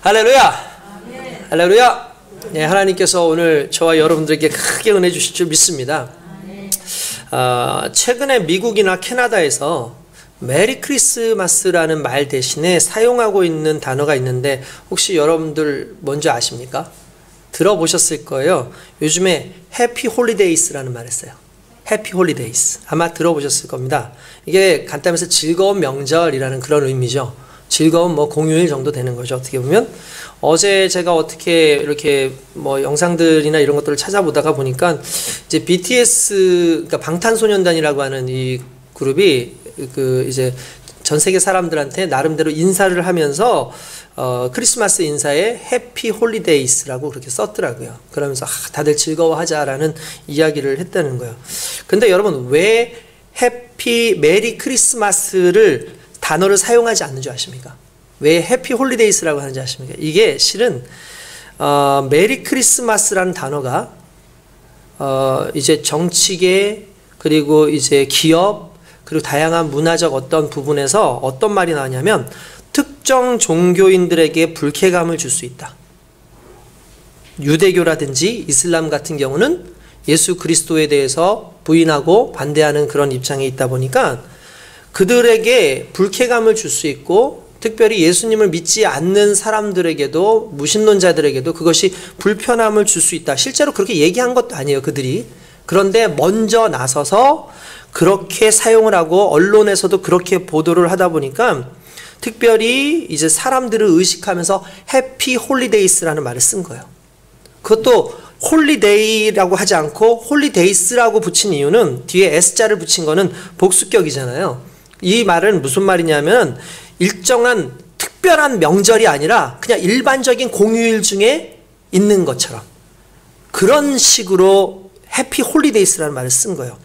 할렐루야! 할렐루야! 네, 하나님께서 오늘 저와 여러분들에게 크게 은혜 주실 줄 믿습니다. 최근에 미국이나 캐나다에서 메리 크리스마스라는 말 대신에 사용하고 있는 단어가 있는데 혹시 여러분들 뭔지 아십니까? 들어보셨을 거예요. 요즘에 해피 홀리데이스라는 말을 써요. 해피 홀리데이스. 아마 들어보셨을 겁니다. 이게 간단해서 즐거운 명절이라는 그런 의미죠. 즐거운 공휴일 정도 되는 거죠. 어떻게 보면. 어제 제가 어떻게 이렇게 영상들이나 이런 것들을 찾아보다가 보니까 이제 BTS, 그러니까 방탄소년단이라고 하는 이 그룹이 이제 전 세계 사람들한테 나름대로 인사를 하면서 크리스마스 인사에 해피 홀리데이스라고 그렇게 썼더라고요. 그러면서 다들 즐거워하자라는 이야기를 했다는 거예요. 근데 여러분 왜 해피 메리 크리스마스를 단어를 사용하지 않는 줄 아십니까? 왜 해피 홀리데이스라고 하는지 아십니까? 이게 실은 메리 크리스마스라는 단어가 이제 정치계 그리고 이제 기업 그리고 다양한 문화적 어떤 부분에서 어떤 말이 나왔냐면 특정 종교인들에게 불쾌감을 줄 수 있다. 유대교라든지 이슬람 같은 경우는 예수 그리스도에 대해서 부인하고 반대하는 그런 입장에 있다 보니까 그들에게 불쾌감을 줄 수 있고 특별히 예수님을 믿지 않는 사람들에게도 무신론자들에게도 그것이 불편함을 줄 수 있다. 실제로 그렇게 얘기한 것도 아니에요. 그들이. 그런데 먼저 나서서 그렇게 사용을 하고 언론에서도 그렇게 보도를 하다 보니까 특별히 이제 사람들을 의식하면서 해피 홀리데이스라는 말을 쓴 거예요. 그것도 홀리데이라고 하지 않고 홀리데이스라고 붙인 이유는 뒤에 S자를 붙인 거는 복수격이잖아요. 이 말은 무슨 말이냐면 일정한 특별한 명절이 아니라 그냥 일반적인 공휴일 중에 있는 것처럼 그런 식으로 해피 홀리데이스라는 말을 쓴 거예요.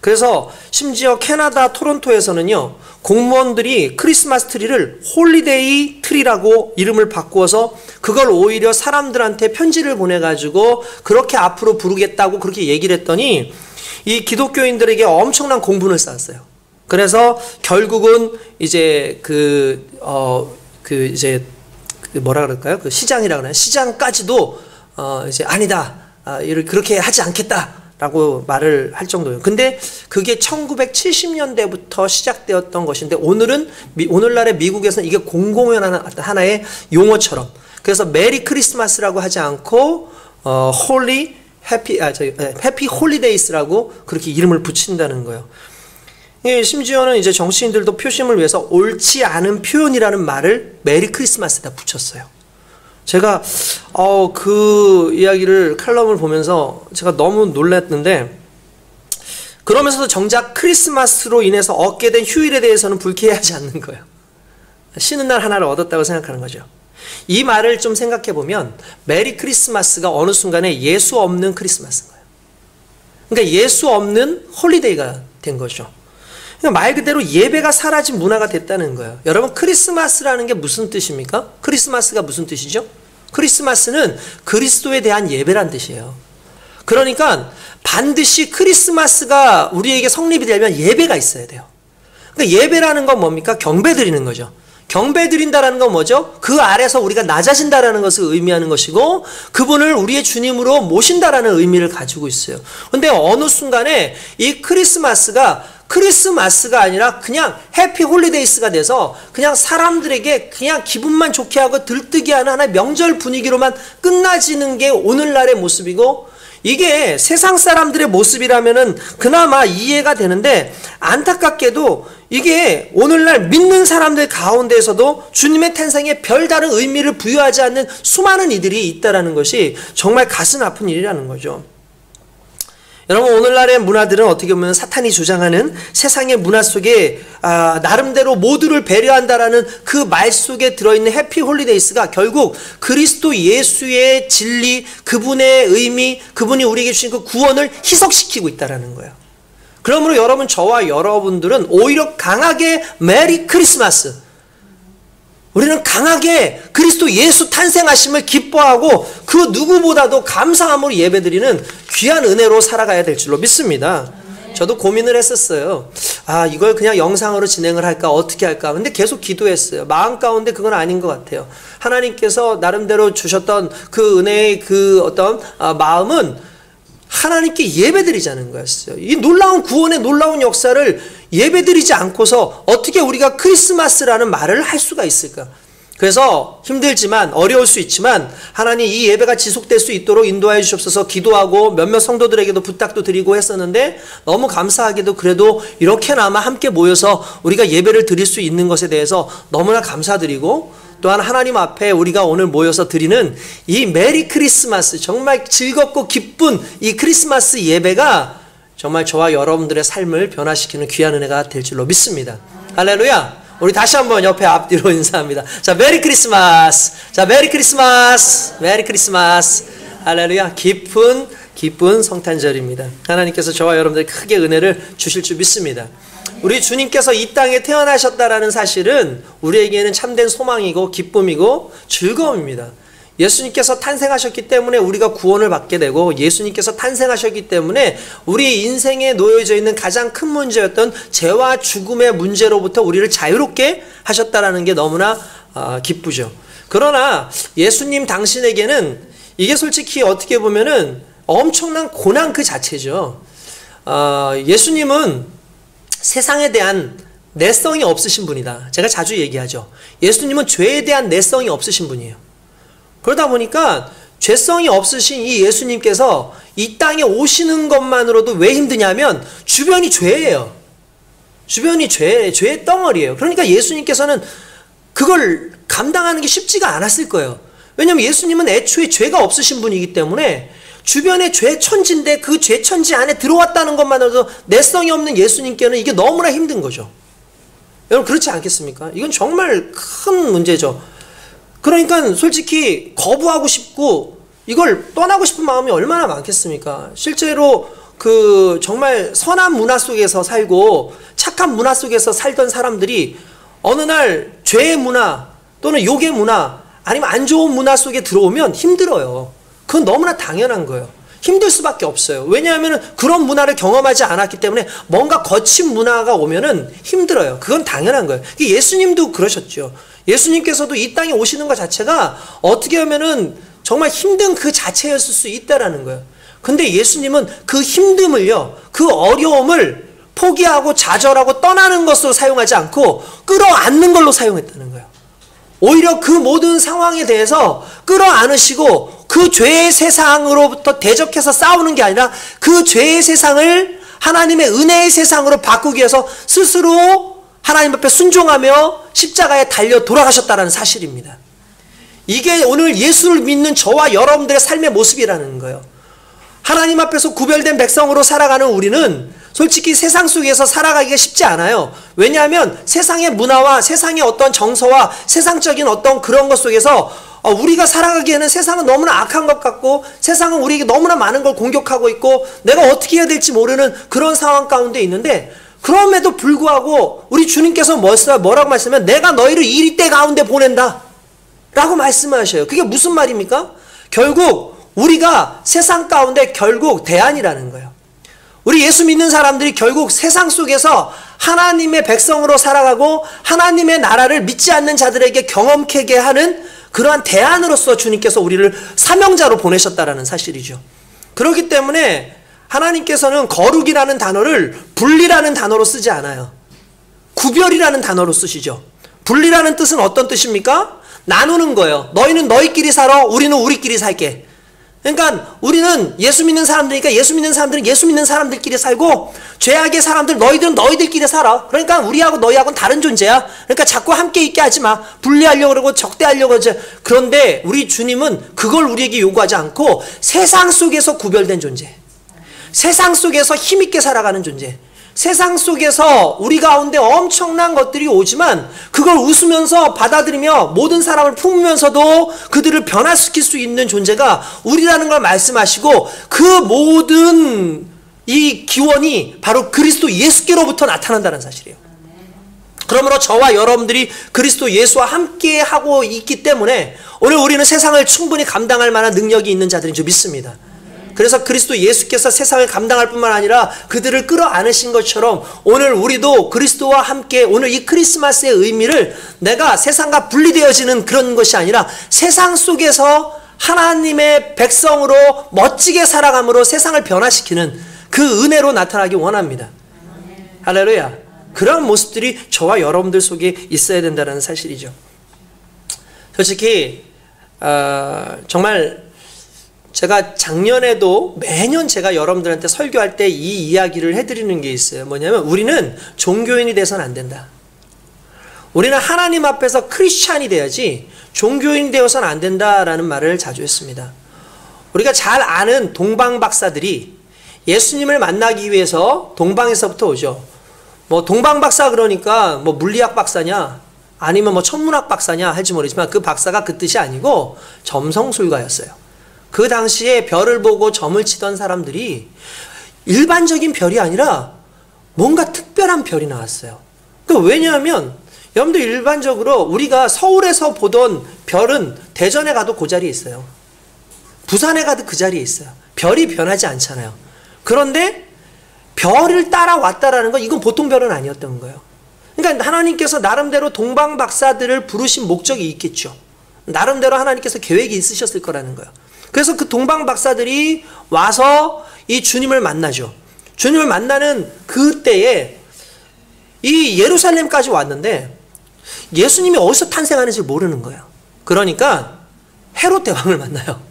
그래서 심지어 캐나다 토론토에서는요 공무원들이 크리스마스 트리를 홀리데이 트리라고 이름을 바꾸어서 그걸 오히려 사람들한테 편지를 보내가지고 그렇게 앞으로 부르겠다고 그렇게 얘기를 했더니 이 기독교인들에게 엄청난 공분을 쌓았어요. 그래서 결국은 이제 이제 뭐라 그럴까요? 그 시장이라고 하나요? 시장까지도 이제 아니다. 그렇게 하지 않겠다라고 말을 할 정도예요. 근데 그게 1970년대부터 시작되었던 것인데 오늘날의 미국에서는 이게 공공연한 하나의 용어처럼 그래서 메리 크리스마스라고 하지 않고 해피 홀리데이스라고 그렇게 이름을 붙인다는 거예요. 예, 심지어는 이제 정치인들도 표심을 위해서 옳지 않은 표현이라는 말을 메리 크리스마스에다 붙였어요. 제가 그 이야기를 칼럼을 보면서 제가 너무 놀랐는데 그러면서도 정작 크리스마스로 인해서 얻게 된 휴일에 대해서는 불쾌해하지 않는 거예요. 쉬는 날 하나를 얻었다고 생각하는 거죠. 이 말을 좀 생각해 보면 메리 크리스마스가 어느 순간에 예수 없는 크리스마스인 거예요. 그러니까 예수 없는 홀리데이가 된 거죠. 그러니까 말 그대로 예배가 사라진 문화가 됐다는 거예요. 여러분 크리스마스라는 게 무슨 뜻입니까? 크리스마스가 무슨 뜻이죠? 크리스마스는 그리스도에 대한 예배란 뜻이에요. 그러니까 반드시 크리스마스가 우리에게 성립이 되려면 예배가 있어야 돼요. 그러니까 예배라는 건 뭡니까? 경배 드리는 거죠. 경배 드린다라는 건 뭐죠? 그 아래서 우리가 낮아진다라는 것을 의미하는 것이고 그분을 우리의 주님으로 모신다라는 의미를 가지고 있어요. 근데 어느 순간에 이 크리스마스가 아니라 그냥 해피 홀리데이스가 돼서 그냥 사람들에게 그냥 기분만 좋게 하고 들뜨게 하는 하나의 명절 분위기로만 끝나지는 게 오늘날의 모습이고 이게 세상 사람들의 모습이라면은 그나마 이해가 되는데 안타깝게도 이게 오늘날 믿는 사람들 가운데에서도 주님의 탄생에 별다른 의미를 부여하지 않는 수많은 이들이 있다라는 것이 정말 가슴 아픈 일이라는 거죠. 여러분 오늘날의 문화들은 어떻게 보면 사탄이 주장하는 세상의 문화 속에 나름대로 모두를 배려한다라는 그 말 속에 들어있는 해피 홀리데이스가 결국 그리스도 예수의 진리, 그분의 의미, 그분이 우리에게 주신 그 구원을 희석시키고 있다는 거예요. 그러므로 여러분 저와 여러분들은 오히려 강하게 메리 크리스마스 우리는 강하게 그리스도 예수 탄생하심을 기뻐하고 그 누구보다도 감사함으로 예배드리는 귀한 은혜로 살아가야 될 줄로 믿습니다. 저도 고민을 했었어요. 아, 이걸 그냥 영상으로 진행을 할까, 어떻게 할까. 근데 계속 기도했어요. 마음 가운데 그건 아닌 것 같아요. 하나님께서 나름대로 주셨던 그 은혜의 그 어떤 마음은 하나님께 예배드리자는 거였어요. 이 놀라운 구원의 놀라운 역사를 예배드리지 않고서 어떻게 우리가 크리스마스라는 말을 할 수가 있을까? 그래서 힘들지만, 어려울 수 있지만 하나님 이 예배가 지속될 수 있도록 인도하여 주시옵소서 기도하고 몇몇 성도들에게도 부탁도 드리고 했었는데, 너무 감사하게도 그래도 이렇게나마 함께 모여서 우리가 예배를 드릴 수 있는 것에 대해서 너무나 감사드리고, 또한 하나님 앞에 우리가 오늘 모여서 드리는 이 메리 크리스마스, 정말 즐겁고 기쁜 이 크리스마스 예배가 정말 저와 여러분들의 삶을 변화시키는 귀한 은혜가 될 줄로 믿습니다. 할렐루야. 우리 다시 한번 옆에 앞뒤로 인사합니다. 자, 메리 크리스마스. 자, 메리 크리스마스. 메리 크리스마스. 할렐루야. 기쁜 성탄절입니다. 하나님께서 저와 여러분들에게 크게 은혜를 주실 줄 믿습니다. 우리 주님께서 이 땅에 태어나셨다라는 사실은 우리에게는 참된 소망이고 기쁨이고 즐거움입니다. 예수님께서 탄생하셨기 때문에 우리가 구원을 받게 되고, 예수님께서 탄생하셨기 때문에 우리 인생에 놓여져 있는 가장 큰 문제였던 죄와 죽음의 문제로부터 우리를 자유롭게 하셨다라는 게 너무나 기쁘죠. 그러나 예수님 당신에게는 이게 솔직히 어떻게 보면은 엄청난 고난 그 자체죠. 예수님은 세상에 대한 내성이 없으신 분이다. 제가 자주 얘기하죠. 예수님은 죄에 대한 내성이 없으신 분이에요. 그러다 보니까 죄성이 없으신 이 예수님께서 이 땅에 오시는 것만으로도 왜 힘드냐면 주변이 죄예요. 주변이 죄의 덩어리예요. 그러니까 예수님께서는 그걸 감당하는 게 쉽지가 않았을 거예요. 왜냐하면 예수님은 애초에 죄가 없으신 분이기 때문에 주변에 죄 천지인데 그 죄 천지 안에 들어왔다는 것만으로도 내성이 없는 예수님께는 이게 너무나 힘든 거죠. 여러분 그렇지 않겠습니까? 이건 정말 큰 문제죠. 그러니까 솔직히 거부하고 싶고 이걸 떠나고 싶은 마음이 얼마나 많겠습니까? 실제로 그 정말 선한 문화 속에서 살고 착한 문화 속에서 살던 사람들이 어느 날 죄의 문화 또는 욕의 문화 아니면 안 좋은 문화 속에 들어오면 힘들어요. 그건 너무나 당연한 거예요. 힘들 수밖에 없어요. 왜냐하면 그런 문화를 경험하지 않았기 때문에 뭔가 거친 문화가 오면은 힘들어요. 그건 당연한 거예요. 예수님도 그러셨죠. 예수님께서도 이 땅에 오시는 것 자체가 어떻게 하면은 정말 힘든 그 자체였을 수 있다라는 거예요. 근데 예수님은 그 힘듦을요, 그 어려움을 포기하고 좌절하고 떠나는 것으로 사용하지 않고 끌어안는 걸로 사용했다는 거예요. 오히려 그 모든 상황에 대해서 끌어안으시고 그 죄의 세상으로부터 대적해서 싸우는 게 아니라 그 죄의 세상을 하나님의 은혜의 세상으로 바꾸기 위해서 스스로 하나님 앞에 순종하며 십자가에 달려 돌아가셨다는 사실입니다. 이게 오늘 예수를 믿는 저와 여러분들의 삶의 모습이라는 거예요. 하나님 앞에서 구별된 백성으로 살아가는 우리는 솔직히 세상 속에서 살아가기가 쉽지 않아요. 왜냐하면 세상의 문화와 세상의 어떤 정서와 세상적인 어떤 그런 것 속에서 우리가 살아가기에는 세상은 너무나 악한 것 같고 세상은 우리에게 너무나 많은 걸 공격하고 있고 내가 어떻게 해야 될지 모르는 그런 상황 가운데 있는데, 그럼에도 불구하고 우리 주님께서 뭐라고 말씀하면 내가 너희를 이 때 가운데 보낸다 라고 말씀하셔요. 그게 무슨 말입니까? 결국 우리가 세상 가운데 결국 대안이라는 거예요. 우리 예수 믿는 사람들이 결국 세상 속에서 하나님의 백성으로 살아가고 하나님의 나라를 믿지 않는 자들에게 경험케 하는 그러한 대안으로서 주님께서 우리를 사명자로 보내셨다라는 사실이죠. 그렇기 때문에 하나님께서는 거룩이라는 단어를 분리라는 단어로 쓰지 않아요. 구별이라는 단어로 쓰시죠. 분리라는 뜻은 어떤 뜻입니까? 나누는 거예요. 너희는 너희끼리 살아, 우리는 우리끼리 살게. 그러니까 우리는 예수 믿는 사람들이니까 예수 믿는 사람들은 예수 믿는 사람들끼리 살고, 죄악의 사람들 너희들은 너희들끼리 살아. 그러니까 우리하고 너희하고는 다른 존재야. 그러니까 자꾸 함께 있게 하지 마. 분리하려고 그러고 적대하려고 하지. 그런데 우리 주님은 그걸 우리에게 요구하지 않고 세상 속에서 구별된 존재, 세상 속에서 힘있게 살아가는 존재, 세상 속에서 우리 가운데 엄청난 것들이 오지만 그걸 웃으면서 받아들이며 모든 사람을 품으면서도 그들을 변화시킬 수 있는 존재가 우리라는 걸 말씀하시고, 그 모든 이 기원이 바로 그리스도 예수께로부터 나타난다는 사실이에요. 그러므로 저와 여러분들이 그리스도 예수와 함께 하고 있기 때문에 오늘 우리는 세상을 충분히 감당할 만한 능력이 있는 자들인 줄 믿습니다. 그래서 그리스도 예수께서 세상을 감당할 뿐만 아니라 그들을 끌어안으신 것처럼 오늘 우리도 그리스도와 함께 오늘 이 크리스마스의 의미를 내가 세상과 분리되어지는 그런 것이 아니라 세상 속에서 하나님의 백성으로 멋지게 살아감으로 세상을 변화시키는 그 은혜로 나타나기 원합니다. 할렐루야. 그런 모습들이 저와 여러분들 속에 있어야 된다는 사실이죠. 솔직히 정말 제가 작년에도 매년 제가 여러분들한테 설교할 때 이 이야기를 해드리는 게 있어요. 뭐냐면 우리는 종교인이 돼서는 안 된다. 우리는 하나님 앞에서 크리스찬이 돼야지 종교인이 되어서는 안 된다라는 말을 자주 했습니다. 우리가 잘 아는 동방 박사들이 예수님을 만나기 위해서 동방에서부터 오죠. 뭐 동방 박사 그러니까 뭐 물리학 박사냐 아니면 뭐 천문학 박사냐 할지 모르지만 그 박사가 그 뜻이 아니고 점성술가였어요. 그 당시에 별을 보고 점을 치던 사람들이 일반적인 별이 아니라 뭔가 특별한 별이 나왔어요. 왜냐하면 여러분들 일반적으로 우리가 서울에서 보던 별은 대전에 가도 그 자리에 있어요. 부산에 가도 그 자리에 있어요. 별이 변하지 않잖아요. 그런데 별을 따라왔다라는 건 이건 보통 별은 아니었던 거예요. 그러니까 하나님께서 나름대로 동방 박사들을 부르신 목적이 있겠죠. 나름대로 하나님께서 계획이 있으셨을 거라는 거예요. 그래서 그 동방 박사들이 와서 이 주님을 만나죠. 주님을 만나는 그때에 이 예루살렘까지 왔는데 예수님이 어디서 탄생하는지 모르는 거예요. 그러니까 헤롯 대왕을 만나요.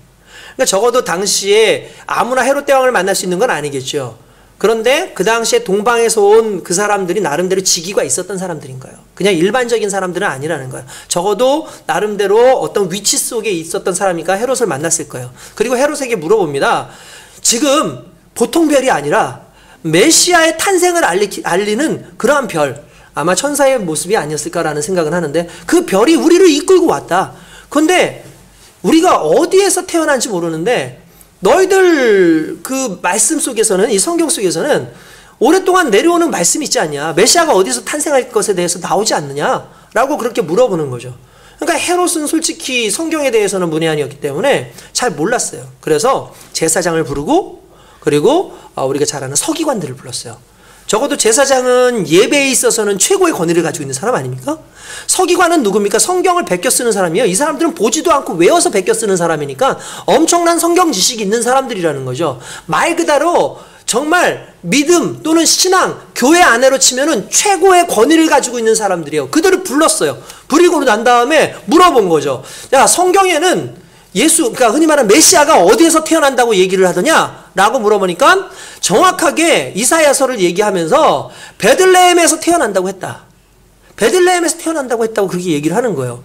그러니까 적어도 당시에 아무나 헤롯 대왕을 만날 수 있는 건 아니겠죠. 그런데 그 당시에 동방에서 온 그 사람들이 나름대로 직위가 있었던 사람들인 거예요. 그냥 일반적인 사람들은 아니라는 거예요. 적어도 나름대로 어떤 위치 속에 있었던 사람이니까 헤롯을 만났을 거예요. 그리고 헤롯에게 물어봅니다. 지금 보통 별이 아니라 메시아의 탄생을 알리는 그러한 별, 아마 천사의 모습이 아니었을까라는 생각을 하는데 그 별이 우리를 이끌고 왔다. 그런데 우리가 어디에서 태어난지 모르는데 너희들 그 말씀 속에서는 이 성경 속에서는 오랫동안 내려오는 말씀이 있지 않냐. 메시아가 어디서 탄생할 것에 대해서 나오지 않느냐라고 그렇게 물어보는 거죠. 그러니까 헤롯은 솔직히 성경에 대해서는 문외한이었기 때문에 잘 몰랐어요. 그래서 제사장을 부르고 그리고 우리가 잘 아는 서기관들을 불렀어요. 적어도 제사장은 예배에 있어서는 최고의 권위를 가지고 있는 사람 아닙니까? 서기관은 누굽니까? 성경을 베껴 쓰는 사람이에요. 이 사람들은 보지도 않고 외워서 베껴 쓰는 사람이니까 엄청난 성경 지식이 있는 사람들이라는 거죠. 말 그대로 정말 믿음 또는 신앙, 교회 안에로 치면은 최고의 권위를 가지고 있는 사람들이에요. 그들을 불렀어요. 부리고 난 다음에 물어본 거죠. 야, 성경에는 그러니까 흔히 말하는 메시아가 어디에서 태어난다고 얘기를 하더냐? 라고 물어보니까 정확하게 이사야서를 얘기하면서 베들레헴에서 태어난다고 했다. 베들레헴에서 태어난다고 했다고 그렇게 얘기를 하는 거예요.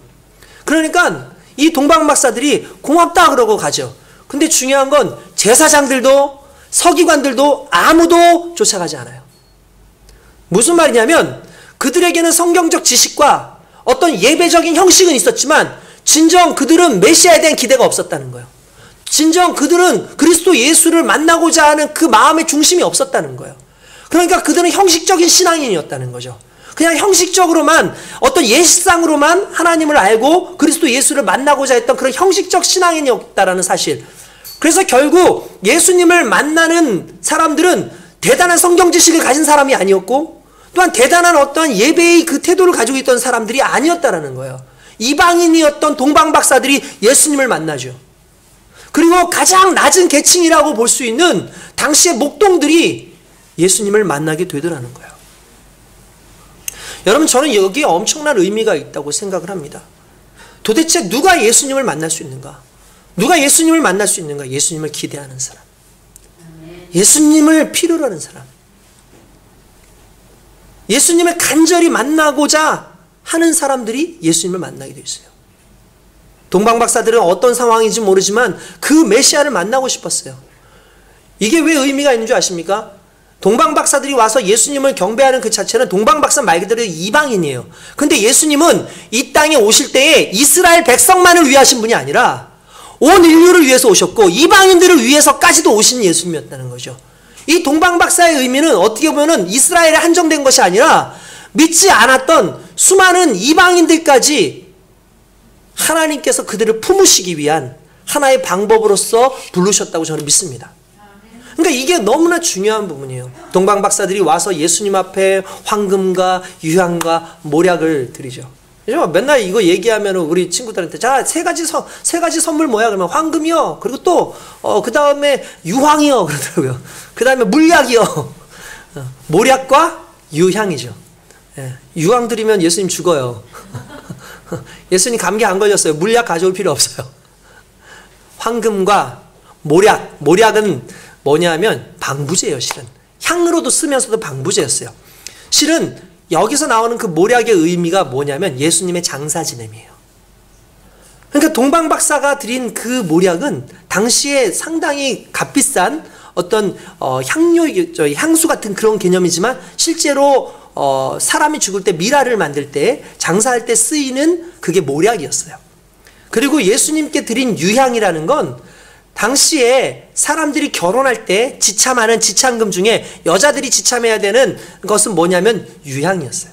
그러니까 이 동방 박사들이 고맙다 그러고 가죠. 근데 중요한 건 제사장들도 서기관들도 아무도 쫓아가지 않아요. 무슨 말이냐면 그들에게는 성경적 지식과 어떤 예배적인 형식은 있었지만 진정 그들은 메시아에 대한 기대가 없었다는 거예요. 진정 그들은 그리스도 예수를 만나고자 하는 그 마음의 중심이 없었다는 거예요. 그러니까 그들은 형식적인 신앙인이었다는 거죠. 그냥 형식적으로만 어떤 예식상으로만 하나님을 알고 그리스도 예수를 만나고자 했던 그런 형식적 신앙인이었다라는 사실. 그래서 결국 예수님을 만나는 사람들은 대단한 성경 지식을 가진 사람이 아니었고 또한 대단한 어떠한 예배의 그 태도를 가지고 있던 사람들이 아니었다라는 거예요. 이방인이었던 동방 박사들이 예수님을 만나죠. 그리고 가장 낮은 계층이라고 볼 수 있는 당시의 목동들이 예수님을 만나게 되더라는 거예요. 여러분, 저는 여기에 엄청난 의미가 있다고 생각을 합니다. 도대체 누가 예수님을 만날 수 있는가? 누가 예수님을 만날 수 있는가? 예수님을 기대하는 사람, 예수님을 필요로 하는 사람, 예수님을 간절히 만나고자 하는 사람들이 예수님을 만나게 되어 있어요. 동방 박사들은 어떤 상황인지 모르지만 그 메시아를 만나고 싶었어요. 이게 왜 의미가 있는 줄 아십니까? 동방 박사들이 와서 예수님을 경배하는 그 자체는 동방 박사 말 그대로 이방인이에요. 근데 예수님은 이 땅에 오실 때에 이스라엘 백성만을 위하신 분이 아니라 온 인류를 위해서 오셨고 이방인들을 위해서까지도 오신 예수님이었다는 거죠. 이 동방 박사의 의미는 어떻게 보면 이스라엘에 한정된 것이 아니라 믿지 않았던 수많은 이방인들까지 하나님께서 그들을 품으시기 위한 하나의 방법으로서 부르셨다고 저는 믿습니다. 그러니까 이게 너무나 중요한 부분이에요. 동방 박사들이 와서 예수님 앞에 황금과 유향과 모략을 드리죠. 맨날 이거 얘기하면 우리 친구들한테 자, 세 가지 선물 뭐야? 그러면 황금이요. 그리고 또 그 다음에 유황이요. 그러더라고요. 그 다음에 물약이요. 모략과 유향이죠. 예, 유황 드리면 예수님 죽어요. 예수님 감기 안 걸렸어요. 물약 가져올 필요 없어요. 황금과 모략은 뭐냐면 방부제예요. 실은 향으로도 쓰면서도 방부제였어요. 실은 여기서 나오는 그 모략의 의미가 뭐냐면 예수님의 장사 지냄이에요. 그러니까 동방 박사가 드린 그 모략은 당시에 상당히 값비싼 어떤 향수 같은 그런 개념이지만 실제로 사람이 죽을 때 미라를 만들 때 장사할 때 쓰이는 그게 모략이었어요. 그리고 예수님께 드린 유향이라는 건 당시에 사람들이 결혼할 때 지참하는 지참금 중에 여자들이 지참해야 되는 것은 뭐냐면 유향이었어요.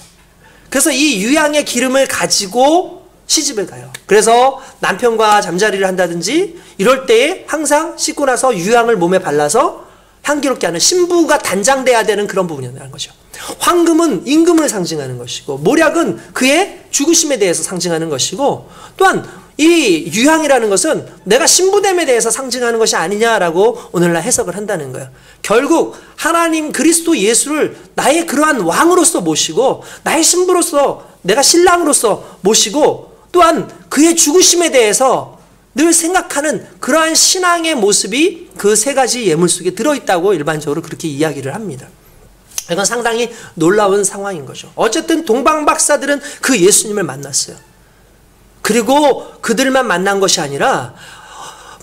그래서 이 유향의 기름을 가지고 시집을 가요. 그래서 남편과 잠자리를 한다든지 이럴 때에 항상 씻고 나서 유향을 몸에 발라서 향기롭게 하는 신부가 단장돼야 되는 그런 부분이라는 거죠. 황금은 임금을 상징하는 것이고 모략은 그의 죽으심에 대해서 상징하는 것이고 또한 이 유향이라는 것은 내가 신부됨에 대해서 상징하는 것이 아니냐라고 오늘날 해석을 한다는 거예요. 결국 하나님 그리스도 예수를 나의 그러한 왕으로서 모시고 나의 신부로서 내가 신랑으로서 모시고 또한 그의 죽으심에 대해서 늘 생각하는 그러한 신앙의 모습이 그 세 가지 예물 속에 들어있다고 일반적으로 그렇게 이야기를 합니다. 이건 상당히 놀라운 상황인 거죠. 어쨌든 동방 박사들은 그 예수님을 만났어요. 그리고 그들만 만난 것이 아니라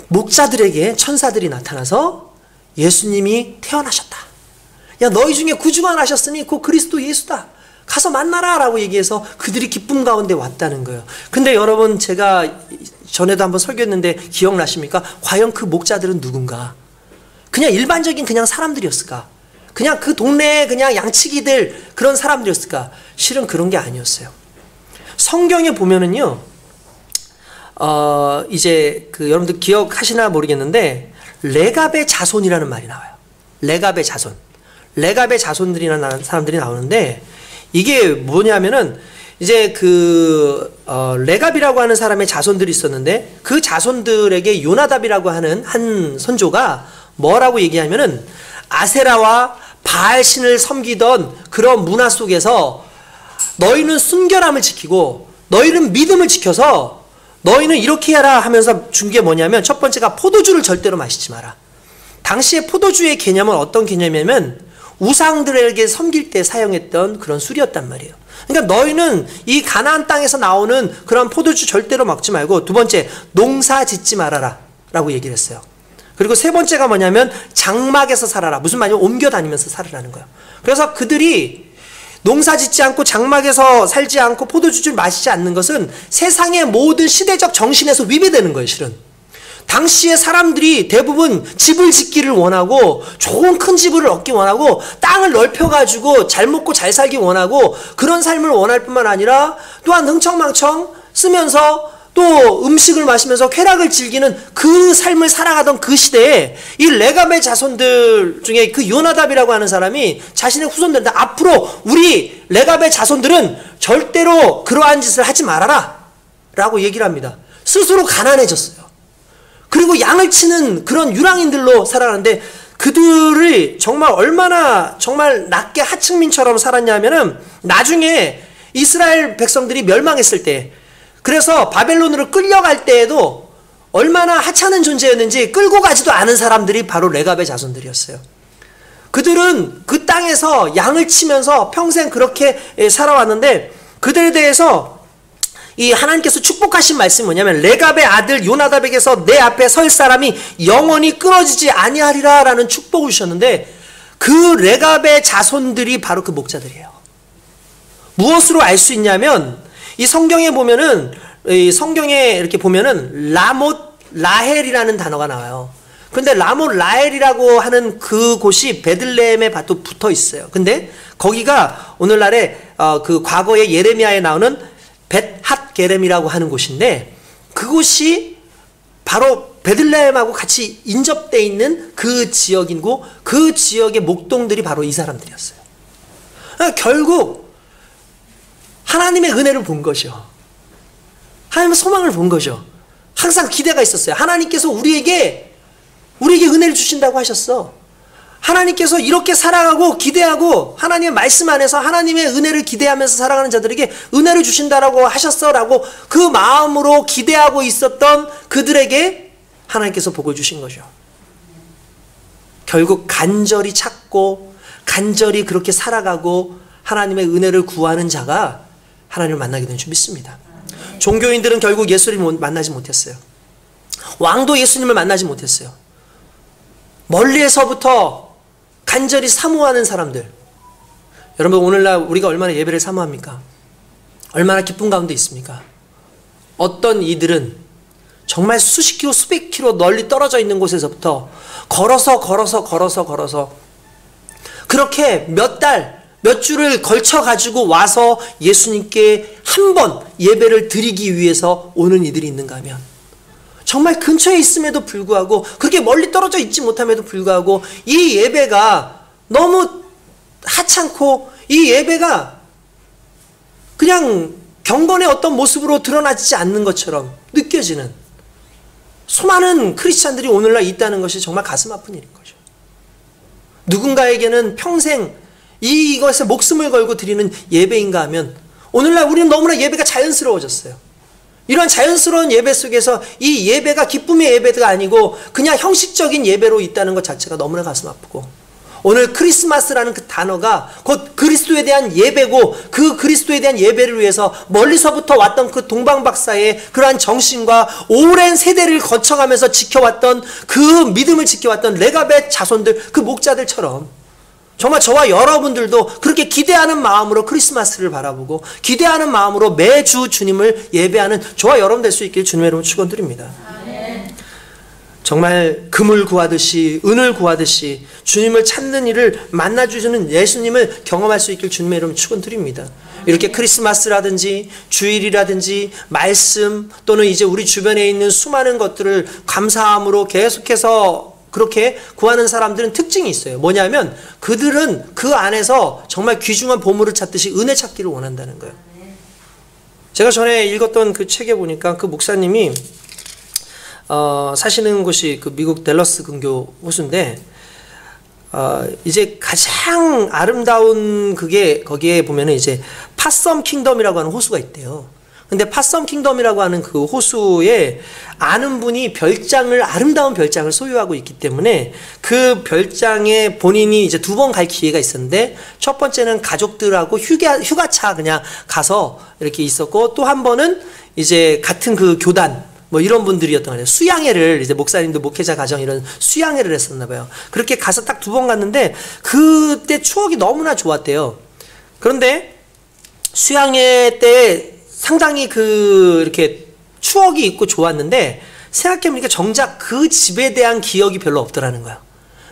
목자들에게 천사들이 나타나서 예수님이 태어나셨다. 야, 너희 중에 구주가 나셨으니 그 그리스도 예수다. 가서 만나라 라고 얘기해서 그들이 기쁨 가운데 왔다는 거예요. 근데 여러분, 제가 전에도 한번 설교했는데 기억나십니까? 과연 그 목자들은 누군가? 그냥 일반적인 그냥 사람들이었을까? 그냥 그 동네에 그냥 양치기들 그런 사람들이었을까? 실은 그런 게 아니었어요. 성경에 보면은요, 이제 여러분들 기억하시나 모르겠는데 레갑의 자손이라는 말이 나와요. 레갑의 자손. 레갑의 자손들이라는 사람들이 나오는데 이게 뭐냐면은 이제 레갑이라고 하는 사람의 자손들이 있었는데 그 자손들에게 요나답이라고 하는 한 선조가 뭐라고 얘기하면은 아세라와 바알신을 섬기던 그런 문화 속에서 너희는 순결함을 지키고 너희는 믿음을 지켜서 너희는 이렇게 해라 하면서 준 게 뭐냐면 첫 번째가 포도주를 절대로 마시지 마라. 당시에 포도주의 개념은 어떤 개념이냐면 우상들에게 섬길 때 사용했던 그런 술이었단 말이에요. 그러니까 너희는 이 가나안 땅에서 나오는 그런 포도주 절대로 먹지 말고 두 번째 농사 짓지 말아라 라고 얘기를 했어요. 그리고 세 번째가 뭐냐면 장막에서 살아라. 무슨 말이냐면 옮겨 다니면서 살으라는 거예요. 그래서 그들이 농사 짓지 않고 장막에서 살지 않고 포도주를 마시지 않는 것은 세상의 모든 시대적 정신에서 위배되는 거예요. 실은 당시의 사람들이 대부분 집을 짓기를 원하고 좋은 큰 집을 얻기 원하고 땅을 넓혀가지고 잘 먹고 잘 살기 원하고 그런 삶을 원할 뿐만 아니라 또한 흥청망청 쓰면서 또 음식을 마시면서 쾌락을 즐기는 그 삶을 살아가던 그 시대에 이 레갑의 자손들 중에 그 요나답이라고 하는 사람이 자신의 후손들한테 앞으로 우리 레갑의 자손들은 절대로 그러한 짓을 하지 말아라 라고 얘기를 합니다. 스스로 가난해졌어요. 그리고 양을 치는 그런 유랑인들로 살아가는데 그들이 정말 얼마나 정말 낮게 하층민처럼 살았냐면은 나중에 이스라엘 백성들이 멸망했을 때 그래서 바벨론으로 끌려갈 때에도 얼마나 하찮은 존재였는지 끌고 가지도 않은 사람들이 바로 레갑의 자손들이었어요. 그들은 그 땅에서 양을 치면서 평생 그렇게 살아왔는데 그들에 대해서 이 하나님께서 축복하신 말씀이 뭐냐면 레갑의 아들 요나답에게서 내 앞에 설 사람이 영원히 끊어지지 아니하리라 라는 축복을 주셨는데 그 레갑의 자손들이 바로 그 목자들이에요. 무엇으로 알 수 있냐면 이 성경에 보면은 이 성경에 이렇게 보면은 라못 라헬이라는 단어가 나와요. 근데 라못 라헬이라고 하는 그 곳이 베들레헴에 또 붙어 있어요. 근데 거기가 오늘날에 그 과거에 예레미야에 나오는 벳핫 게렘이라고 하는 곳인데 그곳이 바로 베들레헴하고 같이 인접돼 있는 그 지역이고 그 지역의 목동들이 바로 이 사람들이었어요. 그러니까 결국 하나님의 은혜를 본 것이요. 하나님의 소망을 본 것이요. 항상 기대가 있었어요. 하나님께서 우리에게 은혜를 주신다고 하셨어. 하나님께서 이렇게 살아가고 기대하고 하나님의 말씀 안에서 하나님의 은혜를 기대하면서 살아가는 자들에게 은혜를 주신다라고 하셨어 라고 그 마음으로 기대하고 있었던 그들에게 하나님께서 복을 주신 거죠. 결국 간절히 찾고 간절히 그렇게 살아가고 하나님의 은혜를 구하는 자가 하나님을 만나게 되는 줄 믿습니다. 종교인들은 결국 예수님을 만나지 못했어요. 왕도 예수님을 만나지 못했어요. 멀리에서부터 간절히 사모하는 사람들. 여러분, 오늘날 우리가 얼마나 예배를 사모합니까? 얼마나 기쁨 가운데 있습니까? 어떤 이들은 정말 수십 킬로 수백 킬로 널리 떨어져 있는 곳에서부터 걸어서 그렇게 몇 달, 몇 주를 걸쳐 가지고 와서 예수님께 한 번 예배를 드리기 위해서 오는 이들이 있는가 하면, 정말 근처에 있음에도 불구하고, 그렇게 멀리 떨어져 있지 못함에도 불구하고 이 예배가 너무 하찮고 이 예배가 그냥 경건의 어떤 모습으로 드러나지 않는 것처럼 느껴지는 수많은 크리스찬들이 오늘날 있다는 것이 정말 가슴 아픈 일인 거죠. 누군가에게는 평생 이것에 목숨을 걸고 드리는 예배인가 하면, 오늘날 우리는 너무나 예배가 자연스러워졌어요. 이런 자연스러운 예배 속에서 이 예배가 기쁨의 예배가 아니고 그냥 형식적인 예배로 있다는 것 자체가 너무나 가슴 아프고, 오늘 크리스마스라는 그 단어가 곧 그리스도에 대한 예배고, 그 그리스도에 대한 예배를 위해서 멀리서부터 왔던 그 동방박사의 그러한 정신과 오랜 세대를 거쳐가면서 지켜왔던 그 믿음을 지켜왔던 레갑의 자손들, 그 목자들처럼 정말 저와 여러분들도 그렇게 기대하는 마음으로 크리스마스를 바라보고 기대하는 마음으로 매주 주님을 예배하는 저와 여러분 될 수 있길 주님의 이름으로 축원드립니다. 정말 금을 구하듯이 은을 구하듯이 주님을 찾는 일을 만나주시는 예수님을 경험할 수 있길 주님의 이름으로 축원드립니다. 이렇게 크리스마스라든지 주일이라든지 말씀 또는 이제 우리 주변에 있는 수많은 것들을 감사함으로 계속해서 그렇게 구하는 사람들은 특징이 있어요. 뭐냐면 그들은 그 안에서 정말 귀중한 보물을 찾듯이 은혜 찾기를 원한다는 거예요. 제가 전에 읽었던 그 책에 보니까 그 목사님이 사시는 곳이 그 미국 댈러스 근교 호수인데, 이제 가장 아름다운 그게 거기에 보면은 이제 파썸 킹덤이라고 하는 호수가 있대요. 근데 파썸 킹덤이라고 하는 그 호수에 아는 분이 아름다운 별장을 소유하고 있기 때문에 그 별장에 본인이 이제 2번 갈 기회가 있었는데, 첫 번째는 가족들하고 휴가차 그냥 가서 이렇게 있었고, 또 한 번은 이제 같은 그 교단 뭐 이런 분들이었던 거예요. 수양회를 이제 목사님도 목회자 가정 이런 수양회를 했었나 봐요. 그렇게 가서 딱 2번 갔는데 그때 추억이 너무나 좋았대요. 그런데 수양회 때 상당히 이렇게 추억이 있고 좋았는데, 생각해보니까 정작 그 집에 대한 기억이 별로 없더라는 거야.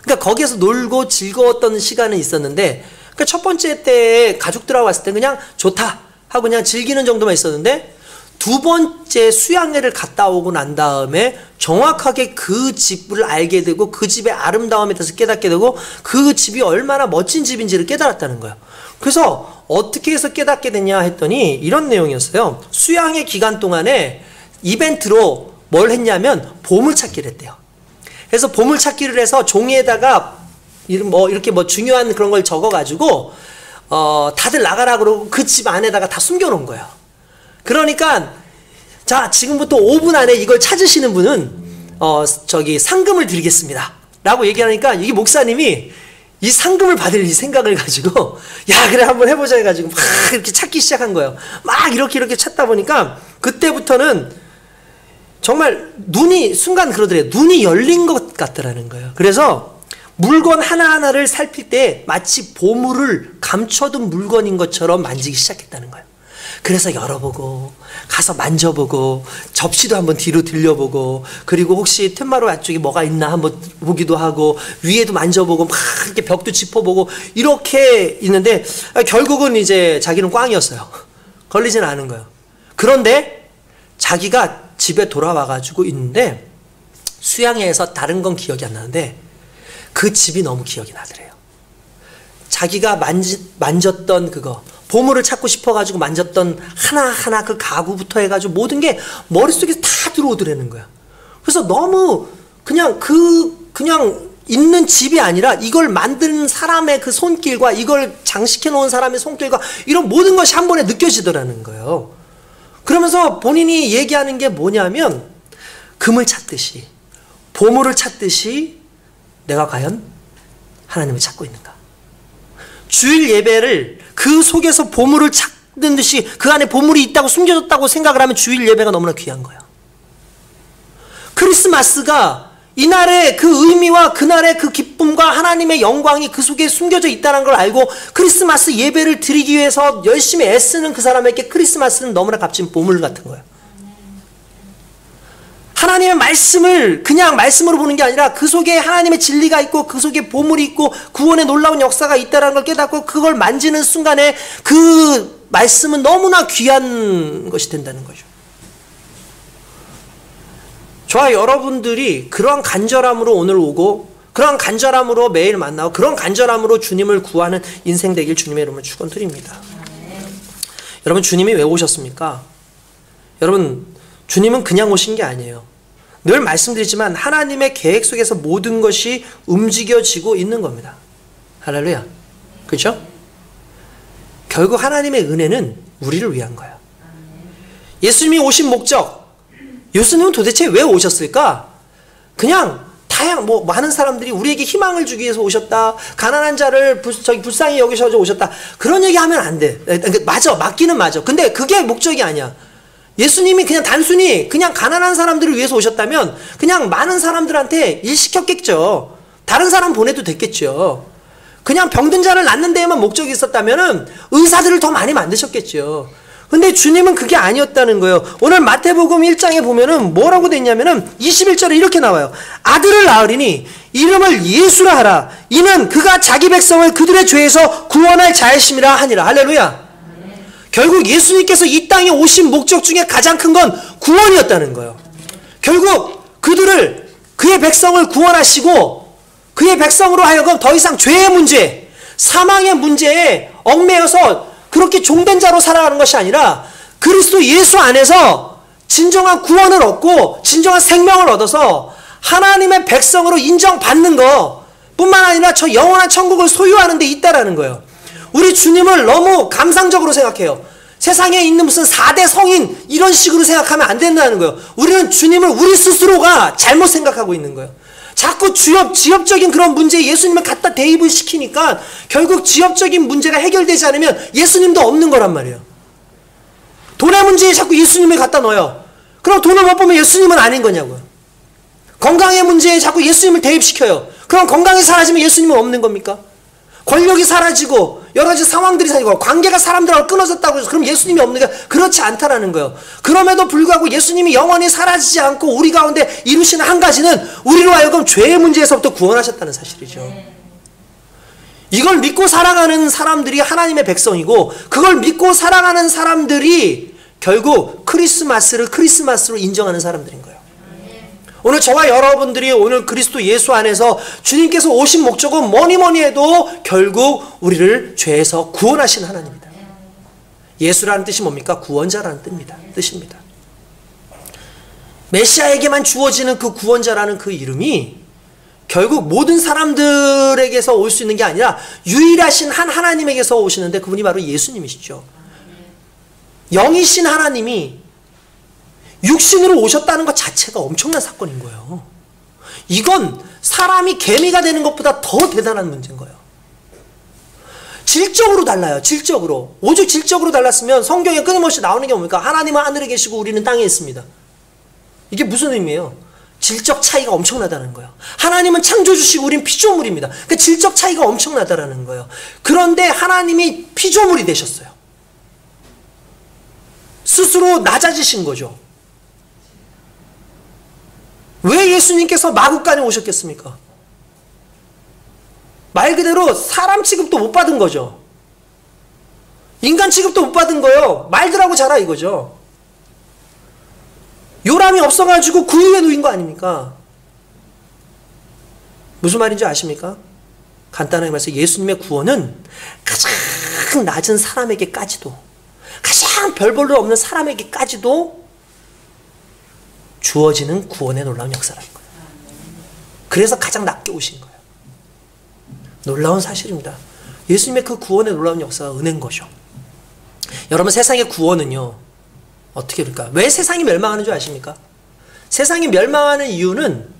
그러니까 거기에서 놀고 즐거웠던 시간은 있었는데, 그러니까 첫 번째 때 가족들하고 왔을 때 그냥 좋다 하고 그냥 즐기는 정도만 있었는데, 2번째 수양회를 갔다 오고 난 다음에 정확하게 그 집을 알게 되고 그 집의 아름다움에 대해서 깨닫게 되고 그 집이 얼마나 멋진 집인지를 깨달았다는 거예요. 그래서 어떻게 해서 깨닫게 됐냐 했더니 이런 내용이었어요. 수양회 기간 동안에 이벤트로 뭘 했냐면 보물찾기를 했대요. 그래서 보물찾기를 해서 종이에다가 이렇게 중요한 그런 걸 적어가지고 다들 나가라 그러고 그 집 안에다가 다 숨겨놓은 거예요. 그러니까 자, 지금부터 5분 안에 이걸 찾으시는 분은 상금을 드리겠습니다 라고 얘기하니까 이 목사님이 이 상금을 받을 이 생각을 가지고 야, 그래 한번 해보자 해가지고 막 이렇게 찾기 시작한 거예요. 막 이렇게 찾다 보니까 그때부터는 정말 순간 그러더래요. 눈이 열린 것 같더라는 거예요. 그래서 물건 하나하나를 살필 때 마치 보물을 감춰둔 물건인 것처럼 만지기 시작했다는 거예요. 그래서 열어보고 가서 만져보고 접시도 한번 뒤로 들려보고, 그리고 혹시 툇마루 안쪽에 뭐가 있나 한번 보기도 하고 위에도 만져보고 막 이렇게 벽도 짚어보고 이렇게 있는데, 결국은 이제 자기는 꽝이었어요. 걸리진 않은 거예요. 그런데 자기가 집에 돌아와가지고 있는데 수양회에서 다른 건 기억이 안 나는데 그 집이 너무 기억이 나더래요. 자기가 만졌던 그거, 보물을 찾고 싶어가지고 만졌던 하나하나 그 가구부터 해가지고 모든 게 머릿속에 다 들어오더라는 거야. 그래서 너무 그냥 있는 집이 아니라 이걸 만든 사람의 그 손길과 이걸 장식해 놓은 사람의 손길과 이런 모든 것이 한 번에 느껴지더라는 거예요. 그러면서 본인이 얘기하는 게 뭐냐면 금을 찾듯이, 보물을 찾듯이 내가 과연 하나님을 찾고 있는가. 주일 예배를 그 속에서 보물을 찾는 듯이 그 안에 보물이 있다고 숨겨졌다고 생각을 하면 주일 예배가 너무나 귀한 거예요. 크리스마스가 이날의 그 의미와 그날의 그 기쁨과 하나님의 영광이 그 속에 숨겨져 있다는 걸 알고 크리스마스 예배를 드리기 위해서 열심히 애쓰는 그 사람에게 크리스마스는 너무나 값진 보물 같은 거예요. 하나님의 말씀을 그냥 말씀으로 보는 게 아니라 그 속에 하나님의 진리가 있고 그 속에 보물이 있고 구원의 놀라운 역사가 있다는 걸 깨닫고 그걸 만지는 순간에 그 말씀은 너무나 귀한 것이 된다는 거죠. 저와 여러분들이 그러한 간절함으로 오늘 오고 그러한 간절함으로 매일 만나고 그런 간절함으로 주님을 구하는 인생 되길 주님의 이름으로 축원드립니다. 여러분, 주님이 왜 오셨습니까? 여러분, 주님은 그냥 오신 게 아니에요. 늘 말씀드리지만 하나님의 계획 속에서 모든 것이 움직여지고 있는 겁니다. 할렐루야. 그렇죠? 결국 하나님의 은혜는 우리를 위한 거예요. 예수님이 오신 목적, 예수님은 도대체 왜 오셨을까? 그냥 많은 사람들이 우리에게 희망을 주기 위해서 오셨다. 가난한 자를 불쌍히 여기셔서 오셨다. 그런 얘기 하면 안 돼. 맞아. 맞기는 맞아. 근데 그게 목적이 아니야. 예수님이 그냥 단순히 그냥 가난한 사람들을 위해서 오셨다면 그냥 많은 사람들한테 일 시켰겠죠. 다른 사람 보내도 됐겠죠. 그냥 병든 자를 낫는 데에만 목적이 있었다면 의사들을 더 많이 만드셨겠죠. 근데 주님은 그게 아니었다는 거예요. 오늘 마태복음 1장에 보면은 뭐라고 돼 있냐면은 21절에 이렇게 나와요. 아들을 낳으리니 이름을 예수라 하라. 이는 그가 자기 백성을 그들의 죄에서 구원할 자이심이라 하니라. 할렐루야. 결국 예수님께서 이 땅에 오신 목적 중에 가장 큰 건 구원이었다는 거예요. 결국 그의 백성을 구원하시고 그의 백성으로 하여금 더 이상 죄의 문제, 사망의 문제에 얽매여서 그렇게 종된 자로 살아가는 것이 아니라 그리스도 예수 안에서 진정한 구원을 얻고 진정한 생명을 얻어서 하나님의 백성으로 인정받는 것 뿐만 아니라 저 영원한 천국을 소유하는 데 있다라는 거예요. 우리 주님을 너무 감상적으로 생각해요. 세상에 있는 무슨 4대 성인 이런 식으로 생각하면 안 된다는 거예요. 우리는 주님을 우리 스스로가 잘못 생각하고 있는 거예요. 자꾸 지엽적인 그런 문제에 예수님을 갖다 대입을 시키니까 결국 지엽적인 문제가 해결되지 않으면 예수님도 없는 거란 말이에요. 돈의 문제에 자꾸 예수님을 갖다 넣어요. 그럼 돈을 못 보면 예수님은 아닌 거냐고요. 건강의 문제에 자꾸 예수님을 대입시켜요. 그럼 건강이 사라지면 예수님은 없는 겁니까? 권력이 사라지고 여러 가지 상황들이 사라지고 관계가 사람들하고 끊어졌다고 해서 그럼 예수님이 없는 게 그렇지 않다라는 거예요. 그럼에도 불구하고 예수님이 영원히 사라지지 않고 우리 가운데 이루시는 한 가지는 우리로 하여금 죄의 문제에서부터 구원하셨다는 사실이죠. 이걸 믿고 살아가는 사람들이 하나님의 백성이고 그걸 믿고 살아가는 사람들이 결국 크리스마스로 인정하는 사람들인 거예요. 오늘 저와 여러분들이 오늘 그리스도 예수 안에서 주님께서 오신 목적은 뭐니 해도 결국 우리를 죄에서 구원하신 하나님입니다. 예수라는 뜻이 뭡니까? 구원자라는 뜻입니다. 메시아에게만 주어지는 그 구원자라는 그 이름이 결국 모든 사람들에게서 올 수 있는 게 아니라 유일하신 한 하나님에게서 오시는데 그분이 바로 예수님이시죠. 영이신 하나님이 육신으로 오셨다는 것 자체가 엄청난 사건인 거예요. 이건 사람이 개미가 되는 것보다 더 대단한 문제인 거예요. 질적으로 달라요. 질적으로. 오직 질적으로 달랐으면 성경에 끊임없이 나오는 게 뭡니까? 하나님은 하늘에 계시고 우리는 땅에 있습니다. 이게 무슨 의미예요? 질적 차이가 엄청나다는 거예요. 하나님은 창조주시고 우린 피조물입니다. 그 질적 차이가 엄청나다라는 거예요. 그런데 하나님이 피조물이 되셨어요. 스스로 낮아지신 거죠. 왜 예수님께서 마구간에 오셨겠습니까? 말 그대로 사람 취급도 못 받은 거죠. 인간 취급도 못 받은 거예요. 말들하고 자라 이거죠. 요람이 없어가지고 구유에 놓인 거 아닙니까? 무슨 말인지 아십니까? 간단하게 말해서 예수님의 구원은 가장 낮은 사람에게까지도, 가장 별 볼 일 없는 사람에게까지도 주어지는 구원의 놀라운 역사라는 거예요. 그래서 가장 낮게 오신 거예요. 놀라운 사실입니다. 예수님의 그 구원의 놀라운 역사가 은혜인 거죠. 여러분, 세상의 구원은요, 어떻게 될까? 왜 세상이 멸망하는 줄 아십니까? 세상이 멸망하는 이유는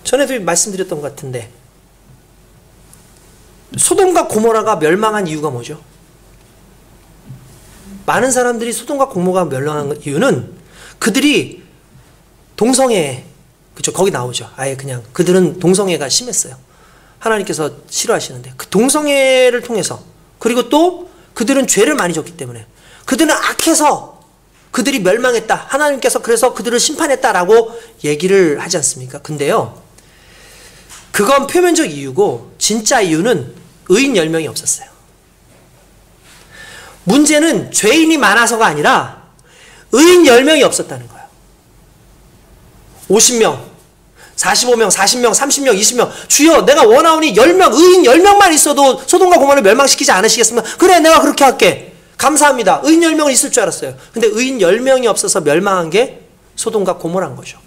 전에도 말씀드렸던 것 같은데, 소돔과 고모라가 멸망한 이유가 뭐죠? 많은 사람들이 소돔과 고모라가 멸망한 이유는 그들이 동성애, 그쵸, 거기 나오죠. 아예 그냥 그들은 동성애가 심했어요. 하나님께서 싫어하시는데 그 동성애를 통해서, 그리고 또 그들은 죄를 많이 졌기 때문에, 그들은 악해서 그들이 멸망했다, 하나님께서 그래서 그들을 심판했다라고 얘기를 하지 않습니까? 근데요, 그건 표면적 이유고 진짜 이유는 의인 10명이 없었어요. 문제는 죄인이 많아서가 아니라 의인 10명이 없었다는 거예요. 50명, 45명, 40명, 30명, 20명. 주여, 내가 원하오니 10명, 의인 10명만 있어도 소돔과 고모를 멸망시키지 않으시겠습니까? 그래, 내가 그렇게 할게. 감사합니다. 의인 10명은 있을 줄 알았어요. 근데 의인 10명이 없어서 멸망한 게 소돔과 고모라는 거죠.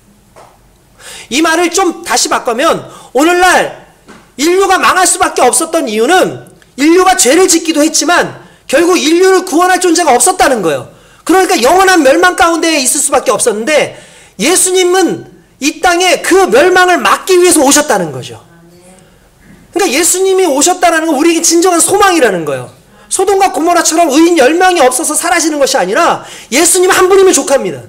이 말을 좀 다시 바꾸면, 오늘날 인류가 망할 수밖에 없었던 이유는 인류가 죄를 짓기도 했지만 결국 인류를 구원할 존재가 없었다는 거예요. 그러니까 영원한 멸망 가운데 있을 수밖에 없었는데, 예수님은 이 땅에 그 멸망을 막기 위해서 오셨다는 거죠. 그러니까 예수님이 오셨다는 건 우리에게 진정한 소망이라는 거예요. 소돔과 고모라처럼 의인 10명이 없어서 사라지는 것이 아니라 예수님 한 분이면 족합니다.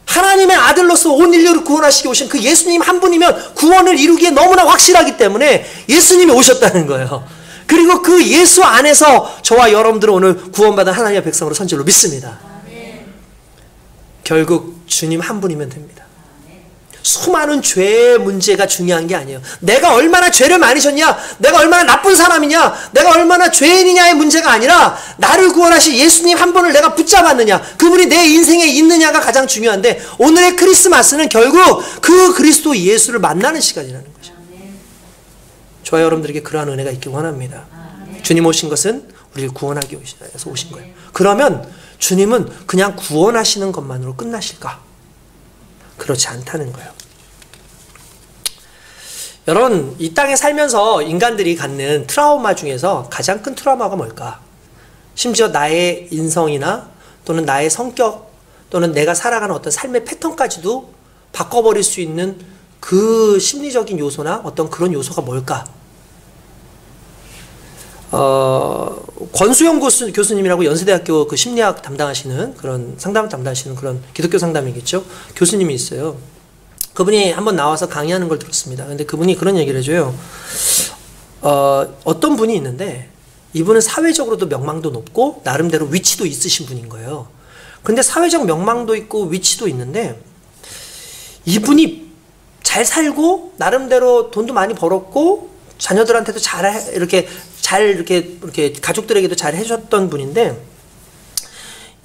하나님의 아들로서 온 인류를 구원하시기 오신 그 예수님 한 분이면 구원을 이루기에 너무나 확실하기 때문에 예수님이 오셨다는 거예요. 그리고 그 예수 안에서 저와 여러분들은 오늘 구원받은 하나님의 백성으로 선 줄로 믿습니다. 결국 주님 한 분이면 됩니다. 수많은 죄의 문제가 중요한 게 아니에요. 내가 얼마나 죄를 많이 졌냐, 내가 얼마나 나쁜 사람이냐, 내가 얼마나 죄인이냐의 문제가 아니라 나를 구원하신 예수님 한 분을 내가 붙잡았느냐, 그분이 내 인생에 있느냐가 가장 중요한데, 오늘의 크리스마스는 결국 그 그리스도 예수를 만나는 시간이라는 거죠. 저와 여러분들에게 그러한 은혜가 있기 원합니다. 주님 오신 것은 우리를 구원하기 위해서 오신 거예요. 그러면 주님은 그냥 구원하시는 것만으로 끝나실까? 그렇지 않다는 거예요. 여러분, 이 땅에 살면서 인간들이 갖는 트라우마 중에서 가장 큰 트라우마가 뭘까? 심지어 나의 인성이나 또는 나의 성격 또는 내가 살아가는 어떤 삶의 패턴까지도 바꿔버릴 수 있는 그 심리적인 요소나 어떤 그런 요소가 뭘까? 권수영 교수님이라고 연세대학교 그 심리학 담당하시는 그런 상담 담당하시는 그런 기독교 상담이겠죠. 교수님이 있어요. 그분이 한번 나와서 강의하는 걸 들었습니다. 근데 그분이 그런 얘기를 해줘요. 어떤 분이 있는데 이분은 사회적으로도 명망도 높고 나름대로 위치도 있으신 분인 거예요. 근데 사회적 명망도 있고 위치도 있는데 이분이 잘 살고 나름대로 돈도 많이 벌었고 자녀들한테도 이렇게 가족들에게도 잘 해줬던 분인데,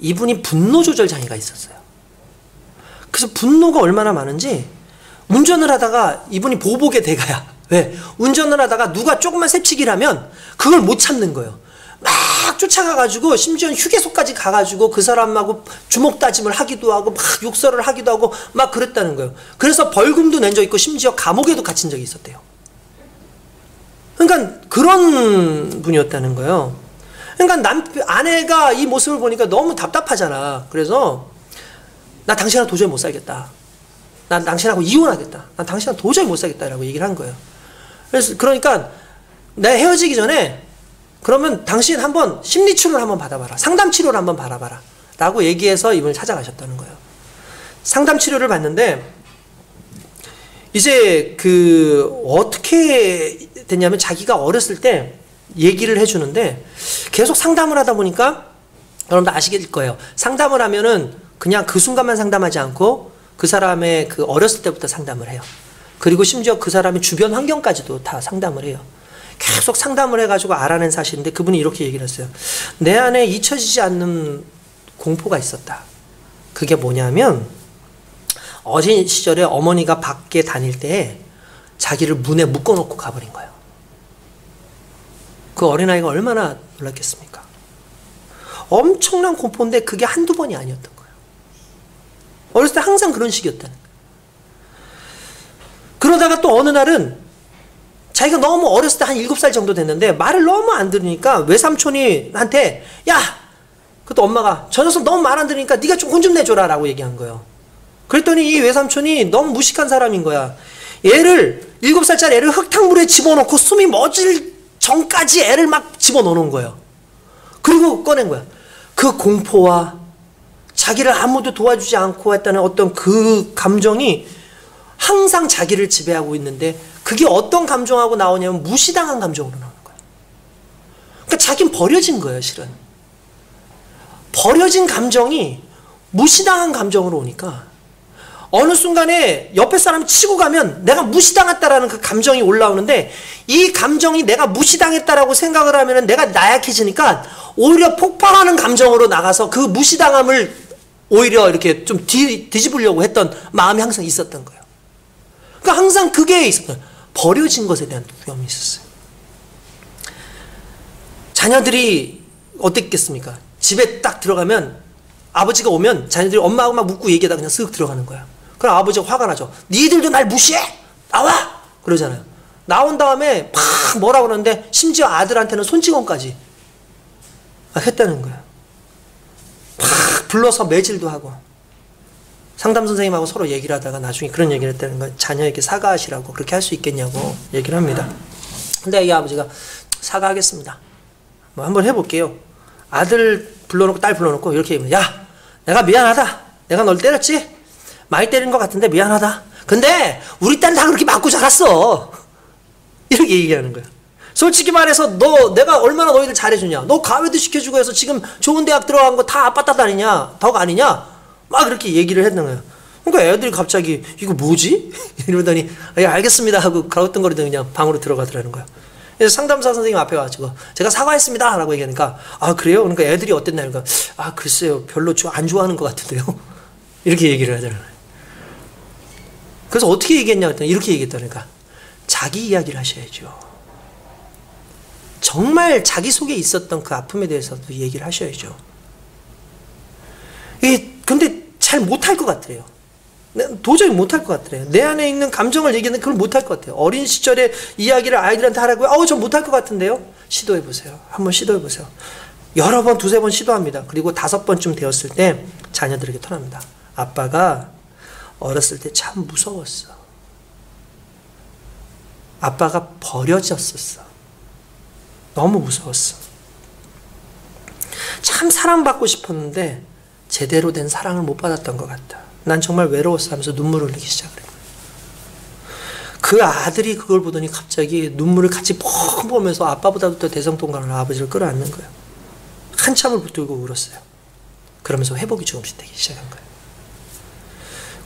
이분이 분노 조절 장애가 있었어요. 그래서 분노가 얼마나 많은지 운전을 하다가 이분이 보복의 대가야. 왜? 운전을 하다가 누가 조금만 새치기를 하면 그걸 못 참는 거예요. 막 쫓아가가지고 심지어 휴게소까지 가가지고 그 사람하고 주먹 다짐을 하기도 하고 막 욕설을 하기도 하고 막 그랬다는 거예요. 그래서 벌금도 낸 적 있고 심지어 감옥에도 갇힌 적이 있었대요. 그러니까 그런 분이었다는 거예요. 그러니까 아내가 이 모습을 보니까 너무 답답하잖아. 그래서 나 당신하고 도저히 못 살겠다. 난 당신하고 이혼하겠다. 난 당신하고 도저히 못 살겠다라고 얘기를 한 거예요. 그러니까 내가 헤어지기 전에 그러면 당신 한번 심리치료를 한번 받아봐라. 상담치료를 한번 받아봐라. 라고 얘기해서 이분을 찾아가셨다는 거예요. 상담치료를 받는데 이제 어떻게 됐냐면 자기가 어렸을 때 얘기를 해주는데 계속 상담을 하다 보니까 여러분도 아시길 거예요. 상담을 하면은 그냥 그 순간만 상담하지 않고 그 사람의 그 어렸을 때부터 상담을 해요. 그리고 심지어 그 사람의 주변 환경까지도 다 상담을 해요. 계속 상담을 해가지고 알아낸 사실인데 그분이 이렇게 얘기를 했어요. 내 안에 잊혀지지 않는 공포가 있었다. 그게 뭐냐면 어린 시절에 어머니가 밖에 다닐 때 자기를 문에 묶어놓고 가버린 거예요. 그 어린아이가 얼마나 놀랐겠습니까? 엄청난 공포인데 그게 한두 번이 아니었던 거예요. 어렸을 때 항상 그런 식이었다는 거예요. 그러다가 또 어느 날은 자기가 너무 어렸을 때 한 7살 정도 됐는데 말을 너무 안 들으니까 외삼촌이 한테 야! 그것도 엄마가 저 녀석 너무 말 안 들으니까 네가 좀 혼 좀 내줘라 라고 얘기한 거예요. 그랬더니 이 외삼촌이 너무 무식한 사람인 거야. 얘를 7살짜리 애를 흙탕물에 집어넣고 숨이 멎을 전까지 애를 막 집어넣는 거예요. 그리고 꺼낸 거야. 그 공포와 자기를 아무도 도와주지 않고 했다는 어떤 그 감정이 항상 자기를 지배하고 있는데 그게 어떤 감정하고 나오냐면 무시당한 감정으로 나오는 거예요. 그러니까 자기는 버려진 거예요, 실은. 버려진 감정이 무시당한 감정으로 오니까 어느 순간에 옆에 사람 치고 가면 내가 무시당했다라는 그 감정이 올라오는데 이 감정이 내가 무시당했다라고 생각을 하면 내가 나약해지니까 오히려 폭발하는 감정으로 나가서 그 무시당함을 오히려 이렇게 좀 뒤집으려고 했던 마음이 항상 있었던 거예요. 그러니까 항상 그게 있었어요. 버려진 것에 대한 두려움이 있었어요. 자녀들이 어땠겠습니까? 집에 딱 들어가면 아버지가 오면 자녀들이 엄마하고 막 묻고 얘기하다 그냥 쓱 들어가는 거야. 그럼 아버지가 화가 나죠. 니들도 날 무시해? 나와! 그러잖아요. 나온 다음에 팍 뭐라 그러는데 심지어 아들한테는 손찌검까지 했다는 거야. 팍 불러서 매질도 하고 상담 선생님하고 서로 얘기를 하다가 나중에 그런 얘기를 했다는 거야. 자녀에게 사과하시라고 그렇게 할 수 있겠냐고 얘기를 합니다. 근데 이 아버지가 사과하겠습니다. 뭐 한번 해볼게요. 아들 불러놓고 딸 불러놓고 이렇게 얘기하면 야 내가 미안하다. 내가 널 때렸지? 많이 때린 것 같은데 미안하다. 근데 우리 딸은 다 그렇게 맞고 자랐어. 이렇게 얘기하는 거야. 솔직히 말해서 내가 얼마나 너희들 잘해주냐. 너 가외도 시켜주고 해서 지금 좋은 대학 들어간 거 다 아빠 탓 아니냐. 덕 아니냐. 막 그렇게 얘기를 했는 거야. 그러니까 애들이 갑자기 이거 뭐지? 이러더니 알겠습니다 하고 가우뚱거리더니 그냥 방으로 들어가더라는 거야. 그래서 상담사 선생님 앞에 와가지고 제가 사과했습니다 라고 얘기하니까 아 그래요? 그러니까 애들이 어땠나요? 그러니까 아 글쎄요 별로 안 좋아하는 것 같은데요. 이렇게 얘기를 하잖아요. 그래서 어떻게 얘기했냐 했더니 이렇게 얘기했다니까 자기 이야기를 하셔야죠. 정말 자기 속에 있었던 그 아픔에 대해서도 얘기를 하셔야죠. 근데 잘 못할 것 같아요. 도저히 못할 것 같아요. 내 안에 있는 감정을 얘기하는데 그걸 못할 것 같아요. 어린 시절의 이야기를 아이들한테 하라고요? 저 못할 것 같은데요? 시도해보세요. 한번 시도해보세요. 여러 번, 두세 번 시도합니다. 그리고 5번쯤 되었을 때 자녀들에게 턴합니다. 아빠가 어렸을 때 참 무서웠어. 아빠가 버려졌었어. 너무 무서웠어. 참 사랑받고 싶었는데 제대로 된 사랑을 못 받았던 것 같다. 난 정말 외로웠어 하면서 눈물을 흘리기 시작을 해요. 그 아들이 그걸 보더니 갑자기 눈물을 같이 펑 보면서 아빠보다도 더 대성통감으로 아버지를 끌어안는 거예요. 한참을 붙들고 울었어요. 그러면서 회복이 조금씩 되기 시작한 거예요.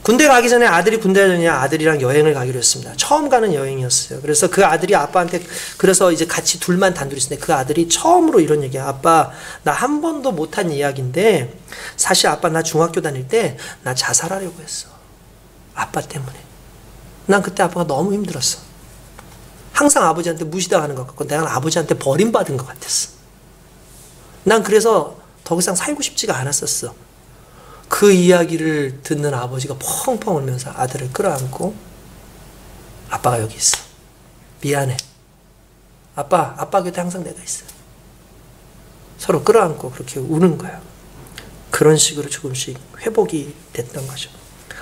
군대 가기 전에 아들이 군대 전에 아들이랑 여행을 가기로 했습니다. 처음 가는 여행이었어요. 그래서 그 아들이 아빠한테 그래서 이제 같이 둘만 단둘이 있는데 그 아들이 처음으로 이런 얘기야. 아빠 나 한 번도 못한 이야기인데 사실 아빠 나 중학교 다닐 때 나 자살하려고 했어. 아빠 때문에. 난 그때 아빠가 너무 힘들었어. 항상 아버지한테 무시당하는 것 같고 내가 아버지한테 버림받은 것 같았어. 난 그래서 더 이상 살고 싶지가 않았었어. 그 이야기를 듣는 아버지가 펑펑 울면서 아들을 끌어안고 아빠가 여기 있어. 미안해. 아빠 곁에 항상 내가 있어. 서로 끌어안고 그렇게 우는 거야. 그런 식으로 조금씩 회복이 됐던 거죠.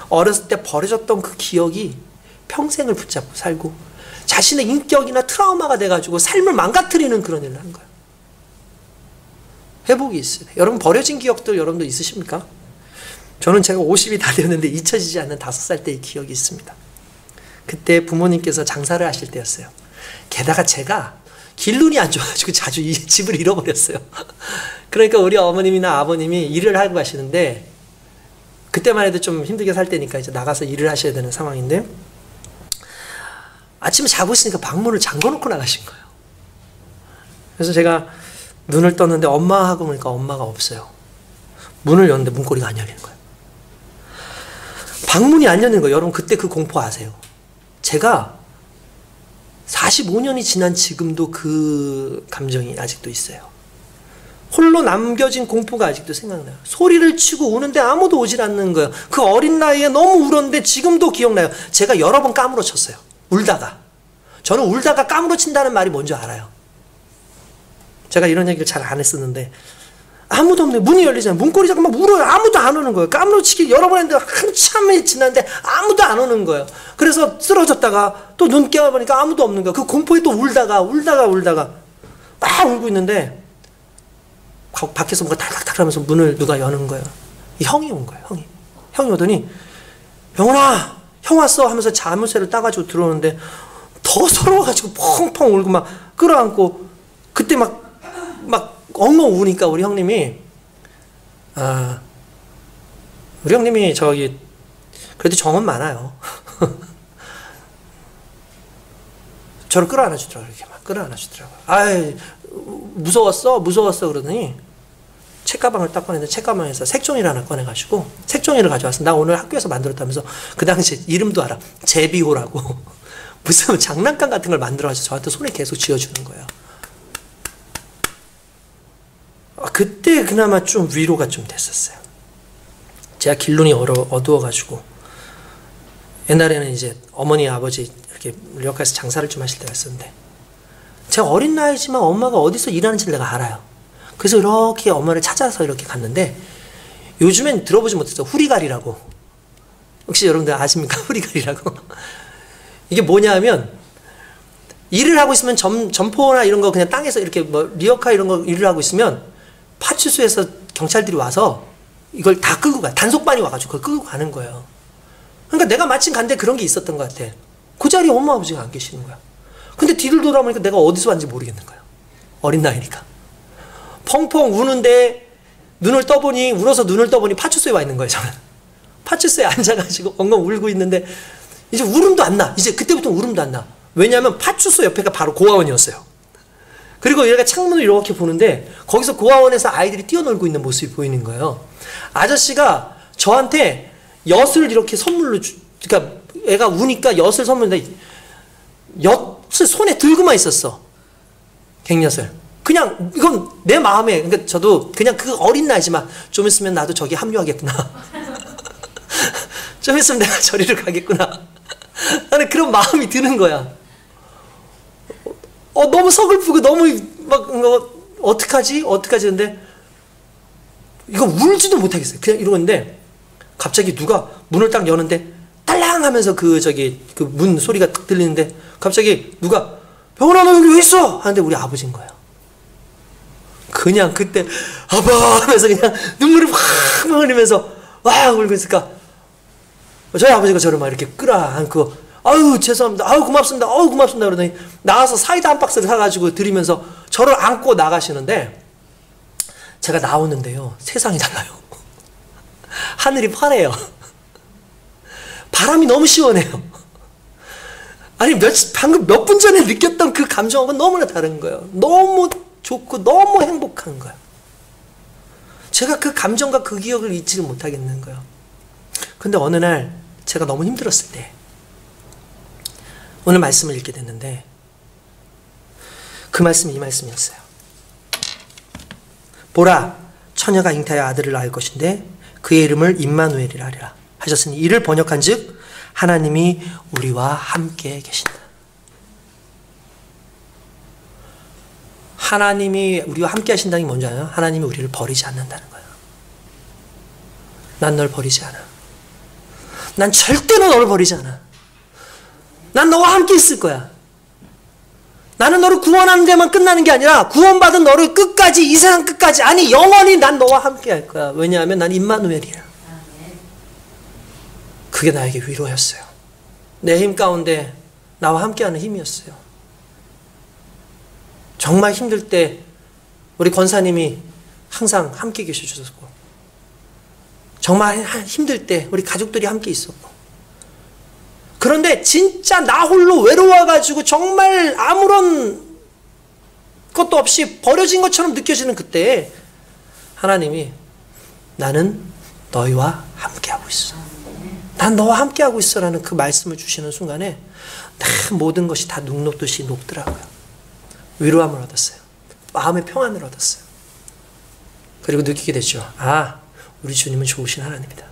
어렸을 때 버려졌던 그 기억이 평생을 붙잡고 살고 자신의 인격이나 트라우마가 돼가지고 삶을 망가뜨리는 그런 일을 하는 거예요. 회복이 있어요. 여러분 버려진 기억들 여러분도 있으십니까? 저는 제가 50이 다 되었는데 잊혀지지 않는 5살 때의 기억이 있습니다. 그때 부모님께서 장사를 하실 때였어요. 게다가 제가 길눈이 안 좋아가지고 자주 이 집을 잃어버렸어요. 그러니까 우리 어머님이나 아버님이 일을 하고 가시는데 그때만 해도 좀 힘들게 살 때니까 이제 나가서 일을 하셔야 되는 상황인데 아침에 자고 있으니까 방문을 잠궈놓고 나가신 거예요. 그래서 제가 눈을 떴는데 엄마하고 보니까 엄마가 없어요. 문을 열었는데 문고리가 안 열리는 거예요. 방문이 안 열리는 거예요. 여러분 그때 그 공포 아세요? 제가 45년이 지난 지금도 그 감정이 아직도 있어요. 홀로 남겨진 공포가 아직도 생각나요. 소리를 치고 우는데 아무도 오질 않는 거예요. 그 어린 나이에 너무 울었는데 지금도 기억나요. 제가 여러 번 까무러쳤어요. 울다가. 저는 울다가 까무러친다는 말이 뭔지 알아요. 제가 이런 얘기를 잘 안 했었는데 아무도 없네. 문이 열리잖아요. 문고리 잠깐 막 울어요. 아무도 안 오는 거예요. 까무러치기 여러 번 했는데 한참이 지났는데 아무도 안 오는 거예요. 그래서 쓰러졌다가 또 눈 깨어보니까 아무도 없는 거예요. 그 공포에 또 울다가 막 울고 있는데 밖에서 뭔가 탈탈탈 하면서 문을 누가 여는 거예요. 형이 온 거예요. 형이 오더니 병원아 형 왔어 하면서 자물쇠를 따가지고 들어오는데 더 서러워가지고 펑펑 울고 막 끌어안고 그때 막 엉엉 우니까 우리 형님이 저기 그래도 정은 많아요. 저를 끌어안아주더라고요. 이렇게 막 끌어안아주더라고요. 아이 무서웠어 그러더니 책가방을 딱 꺼냈는데 책가방에서 색종이를 하나 꺼내가지고 색종이를 가져왔어. 나 오늘 학교에서 만들었다면서 그 당시에 이름도 알아. 제비호라고 무슨 장난감 같은 걸 만들어가지고 저한테 손에 계속 쥐어주는 거예요. 그때 그나마 좀 위로가 좀 됐었어요. 제가 길눈이 어두워가지고 옛날에는 이제 어머니 아버지 이렇게 물역가에서 장사를 좀 하실 때가 있었는데 제가 어린 나이지만 엄마가 어디서 일하는지를 내가 알아요. 그래서 이렇게 엄마를 찾아서 이렇게 갔는데 요즘엔 들어보지 못했어. 후리갈이라고. 혹시 여러분들 아십니까? 후리갈이라고. 이게 뭐냐 하면 일을 하고 있으면 점포나 이런 거 그냥 땅에서 이렇게 뭐 리어카 이런 거 일을 하고 있으면 파출소에서 경찰들이 와서 이걸 다 끌고 가. 단속반이 와가지고 그걸 끌고 가는 거예요. 그러니까 내가 마침 간데 그런 게 있었던 것 같아. 그 자리에 엄마 아버지가 안 계시는 거야. 근데 뒤를 돌아보니까 내가 어디서 왔는지 모르겠는 거야. 어린 나이니까. 펑펑 우는데 울어서 눈을 떠보니 파출소에 와 있는 거예요. 저는. 파출소에 앉아가지고 엉엉 울고 있는데 이제 울음도 안 나. 이제 그때부터 울음도 안 나. 왜냐하면 파출소 옆에가 바로 고아원이었어요. 그리고 얘가 창문을 이렇게 보는데 거기서 고아원에서 아이들이 뛰어놀고 있는 모습이 보이는 거예요. 아저씨가 저한테 엿을 이렇게 선물로 그러니까 애가 우니까 엿을 선물로 엿을 손에 들고만 있었어. 갱엿을. 그냥 이건 내 마음에 그러니까 저도 그냥 그 어린 나이지만 좀 있으면 나도 저기 합류하겠구나. 좀 있으면 내가 저리를 가겠구나. 나는 그런 마음이 드는 거야. 너무 서글프고 너무 막 어떡하지? 근데 이거 울지도 못하겠어요. 그냥 이러는데 갑자기 누가 문을 딱 여는데 딸랑 하면서 그 문 소리가 딱 들리는데 갑자기 누가 병원아 너 여기 왜 있어? 하는데 우리 아버지인 거예요. 그냥 그때 아빠 하면서 그냥 눈물이 확 흘리면서 와 울고 있으니까 저희 아버지가 저를 막 이렇게 끌어안고 아유 죄송합니다. 아유 고맙습니다. 고맙습니다. 그러더니 나와서 사이다 한 박스를 사가지고 드리면서 저를 안고 나가시는데 제가 나오는데요. 세상이 달라요. 하늘이 파래요. 바람이 너무 시원해요. 아니 방금 몇 분 전에 느꼈던 그 감정하고는 너무나 다른 거예요. 너무 좋고 너무 행복한 거예요. 제가 그 감정과 그 기억을 잊지를 못하겠는 거예요. 근데 어느 날 제가 너무 힘들었을 때 오늘 말씀을 읽게 됐는데 그 말씀이 이 말씀이었어요. 보라 처녀가 잉태하여 아들을 낳을 것인데 그의 이름을 임마누엘이라 하리라 하셨으니 이를 번역한즉 하나님이 우리와 함께 계신다. 하나님이 우리와 함께 하신다는 게 뭔지 알아요? 하나님이 우리를 버리지 않는다는 거예요. 난 널 버리지 않아. 난 절대로 너를 버리지 않아. 난 너와 함께 있을 거야. 나는 너를 구원하는 데만 끝나는 게 아니라 구원받은 너를 끝까지 이 세상 끝까지 아니 영원히 난 너와 함께 할 거야. 왜냐하면 난 임마누엘이야. 그게 나에게 위로였어요. 내 힘 가운데 나와 함께하는 힘이었어요. 정말 힘들 때 우리 권사님이 항상 함께 계셔주셨고 정말 힘들 때 우리 가족들이 함께 있었고 그런데 진짜 나 홀로 외로워가지고 정말 아무런 것도 없이 버려진 것처럼 느껴지는 그때 하나님이 나는 너희와 함께하고 있어. 난 너와 함께하고 있어라는 그 말씀을 주시는 순간에 모든 것이 다 눈 녹듯이 녹더라고요. 위로함을 얻었어요. 마음의 평안을 얻었어요. 그리고 느끼게 됐죠. 아, 우리 주님은 좋으신 하나님이다.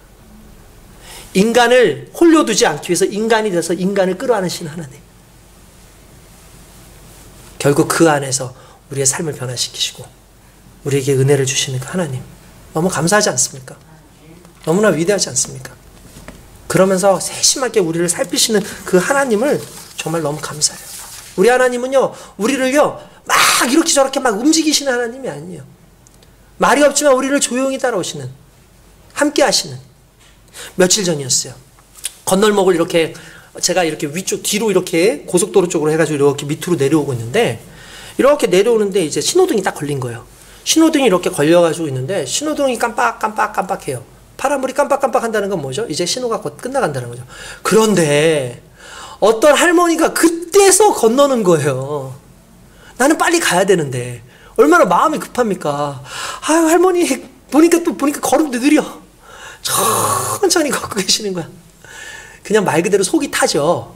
인간을 홀로 두지 않기 위해서 인간이 돼서 인간을 끌어안으신 하나님. 결국 그 안에서 우리의 삶을 변화시키시고 우리에게 은혜를 주시는 그 하나님. 너무 감사하지 않습니까? 너무나 위대하지 않습니까? 그러면서 세심하게 우리를 살피시는 그 하나님을 정말 너무 감사해요. 우리 하나님은요, 우리를요, 막 이렇게 저렇게 막 움직이시는 하나님이 아니에요. 말이 없지만 우리를 조용히 따라오시는, 함께 하시는. 며칠 전이었어요. 건널목을 이렇게, 제가 이렇게 위쪽, 뒤로 이렇게 고속도로 쪽으로 해가지고 이렇게 밑으로 내려오고 있는데, 이렇게 내려오는데 이제 신호등이 딱 걸린 거예요. 신호등이 이렇게 걸려가지고 있는데, 신호등이 깜빡깜빡깜빡해요. 파란불이 깜빡깜빡 한다는 건 뭐죠? 이제 신호가 곧 끝나간다는 거죠. 그런데 어떤 할머니가 그때서 건너는 거예요. 나는 빨리 가야 되는데 얼마나 마음이 급합니까? 아유, 할머니 보니까 걸음도 느려. 천천히 걷고 계시는 거야. 그냥 말 그대로 속이 타죠.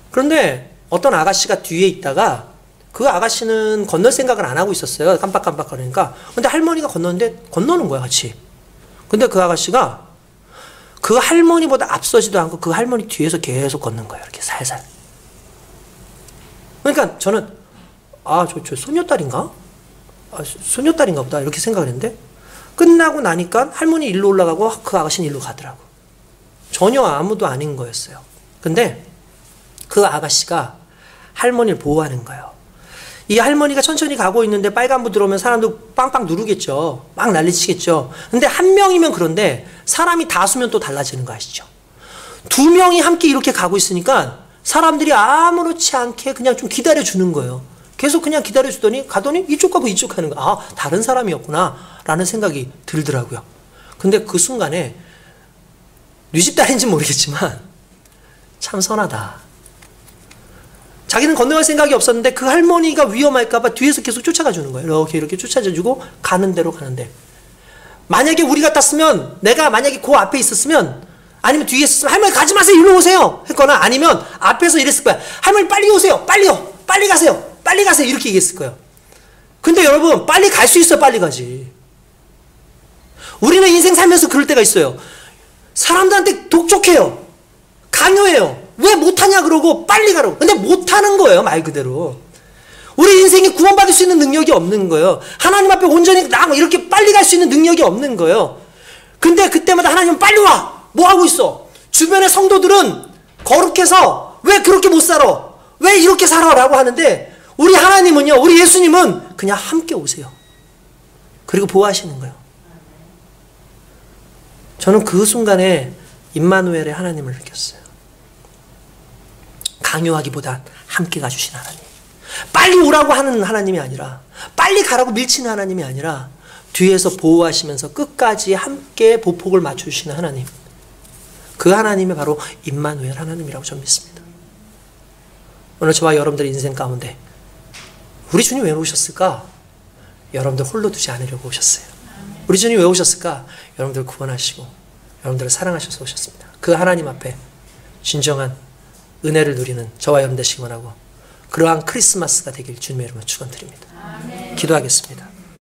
그런데 어떤 아가씨가 뒤에 있다가 그 아가씨는 건널 생각을 안 하고 있었어요. 깜빡깜빡 거리니까. 근데 할머니가 건너는데 건너는 거야, 같이. 근데 그 아가씨가 그 할머니보다 앞서지도 않고 그 할머니 뒤에서 계속 걷는 거예요. 이렇게 살살. 그러니까 저는 저 소녀딸인가? 소녀딸인가 보다 이렇게 생각을 했는데 끝나고 나니까 할머니 일로 올라가고 그 아가씨는 일로 가더라고. 전혀 아무도 아닌 거였어요. 근데 그 아가씨가 할머니를 보호하는 거예요. 이 할머니가 천천히 가고 있는데 빨간불 들어오면 사람도 빵빵 누르겠죠. 막 난리치겠죠. 근데 한 명이면 그런데 사람이 다수면 또 달라지는 거 아시죠? 두 명이 함께 이렇게 가고 있으니까 사람들이 아무렇지 않게 그냥 좀 기다려주는 거예요. 계속 그냥 기다려주더니 가더니 이쪽 가고 이쪽 가는 거야. 아, 다른 사람이었구나 라는 생각이 들더라고요. 근데 그 순간에 네 집 딸인지 모르겠지만 참 선하다. 자기는 건너갈 생각이 없었는데 그 할머니가 위험할까봐 뒤에서 계속 쫓아가 주는 거예요. 이렇게 쫓아주고 가는 대로 가는데, 만약에 우리 같았으면, 내가 만약에 그 앞에 있었으면, 아니면 뒤에 있었으면 할머니 가지 마세요, 일로 오세요 했거나, 아니면 앞에서 이랬을 거야. 할머니 빨리 오세요, 빨리요, 빨리 가세요, 빨리 가세요, 이렇게 얘기했을 거예요. 근데 여러분, 빨리 갈 수 있어요, 빨리 가지. 우리는 인생 살면서 그럴 때가 있어요. 사람들한테 독촉해요, 강요해요. 왜 못하냐 그러고 빨리 가라고. 근데 못하는 거예요, 말 그대로. 우리 인생이 구원받을 수 있는 능력이 없는 거예요. 하나님 앞에 온전히 이렇게 빨리 갈 수 있는 능력이 없는 거예요. 근데 그때마다 하나님은 빨리 와! 뭐 하고 있어? 주변의 성도들은 거룩해서 왜 그렇게 못 살아? 왜 이렇게 살아? 라고 하는데 우리 하나님은요, 우리 예수님은 그냥 함께 오세요. 그리고 보호하시는 거예요. 저는 그 순간에 임마누엘의 하나님을 느꼈어요. 강요하기보단 함께 가주신 하나님. 빨리 오라고 하는 하나님이 아니라, 빨리 가라고 밀치는 하나님이 아니라 뒤에서 보호하시면서 끝까지 함께 보폭을 맞춰주시는 하나님. 그 하나님이 바로 임마누엘 하나님이라고 저는 믿습니다. 오늘 저와 여러분들의 인생 가운데 우리 주님 왜 오셨을까? 여러분들 홀로 두지 않으려고 오셨어요. 우리 주님 왜 오셨을까? 여러분들 구원하시고 여러분들을 사랑하셔서 오셨습니다. 그 하나님 앞에 진정한 은혜를 누리는 저와 여러분 되시기 원하고, 그러한 크리스마스가 되길 주님의 이름으로 축원드립니다. 기도하겠습니다.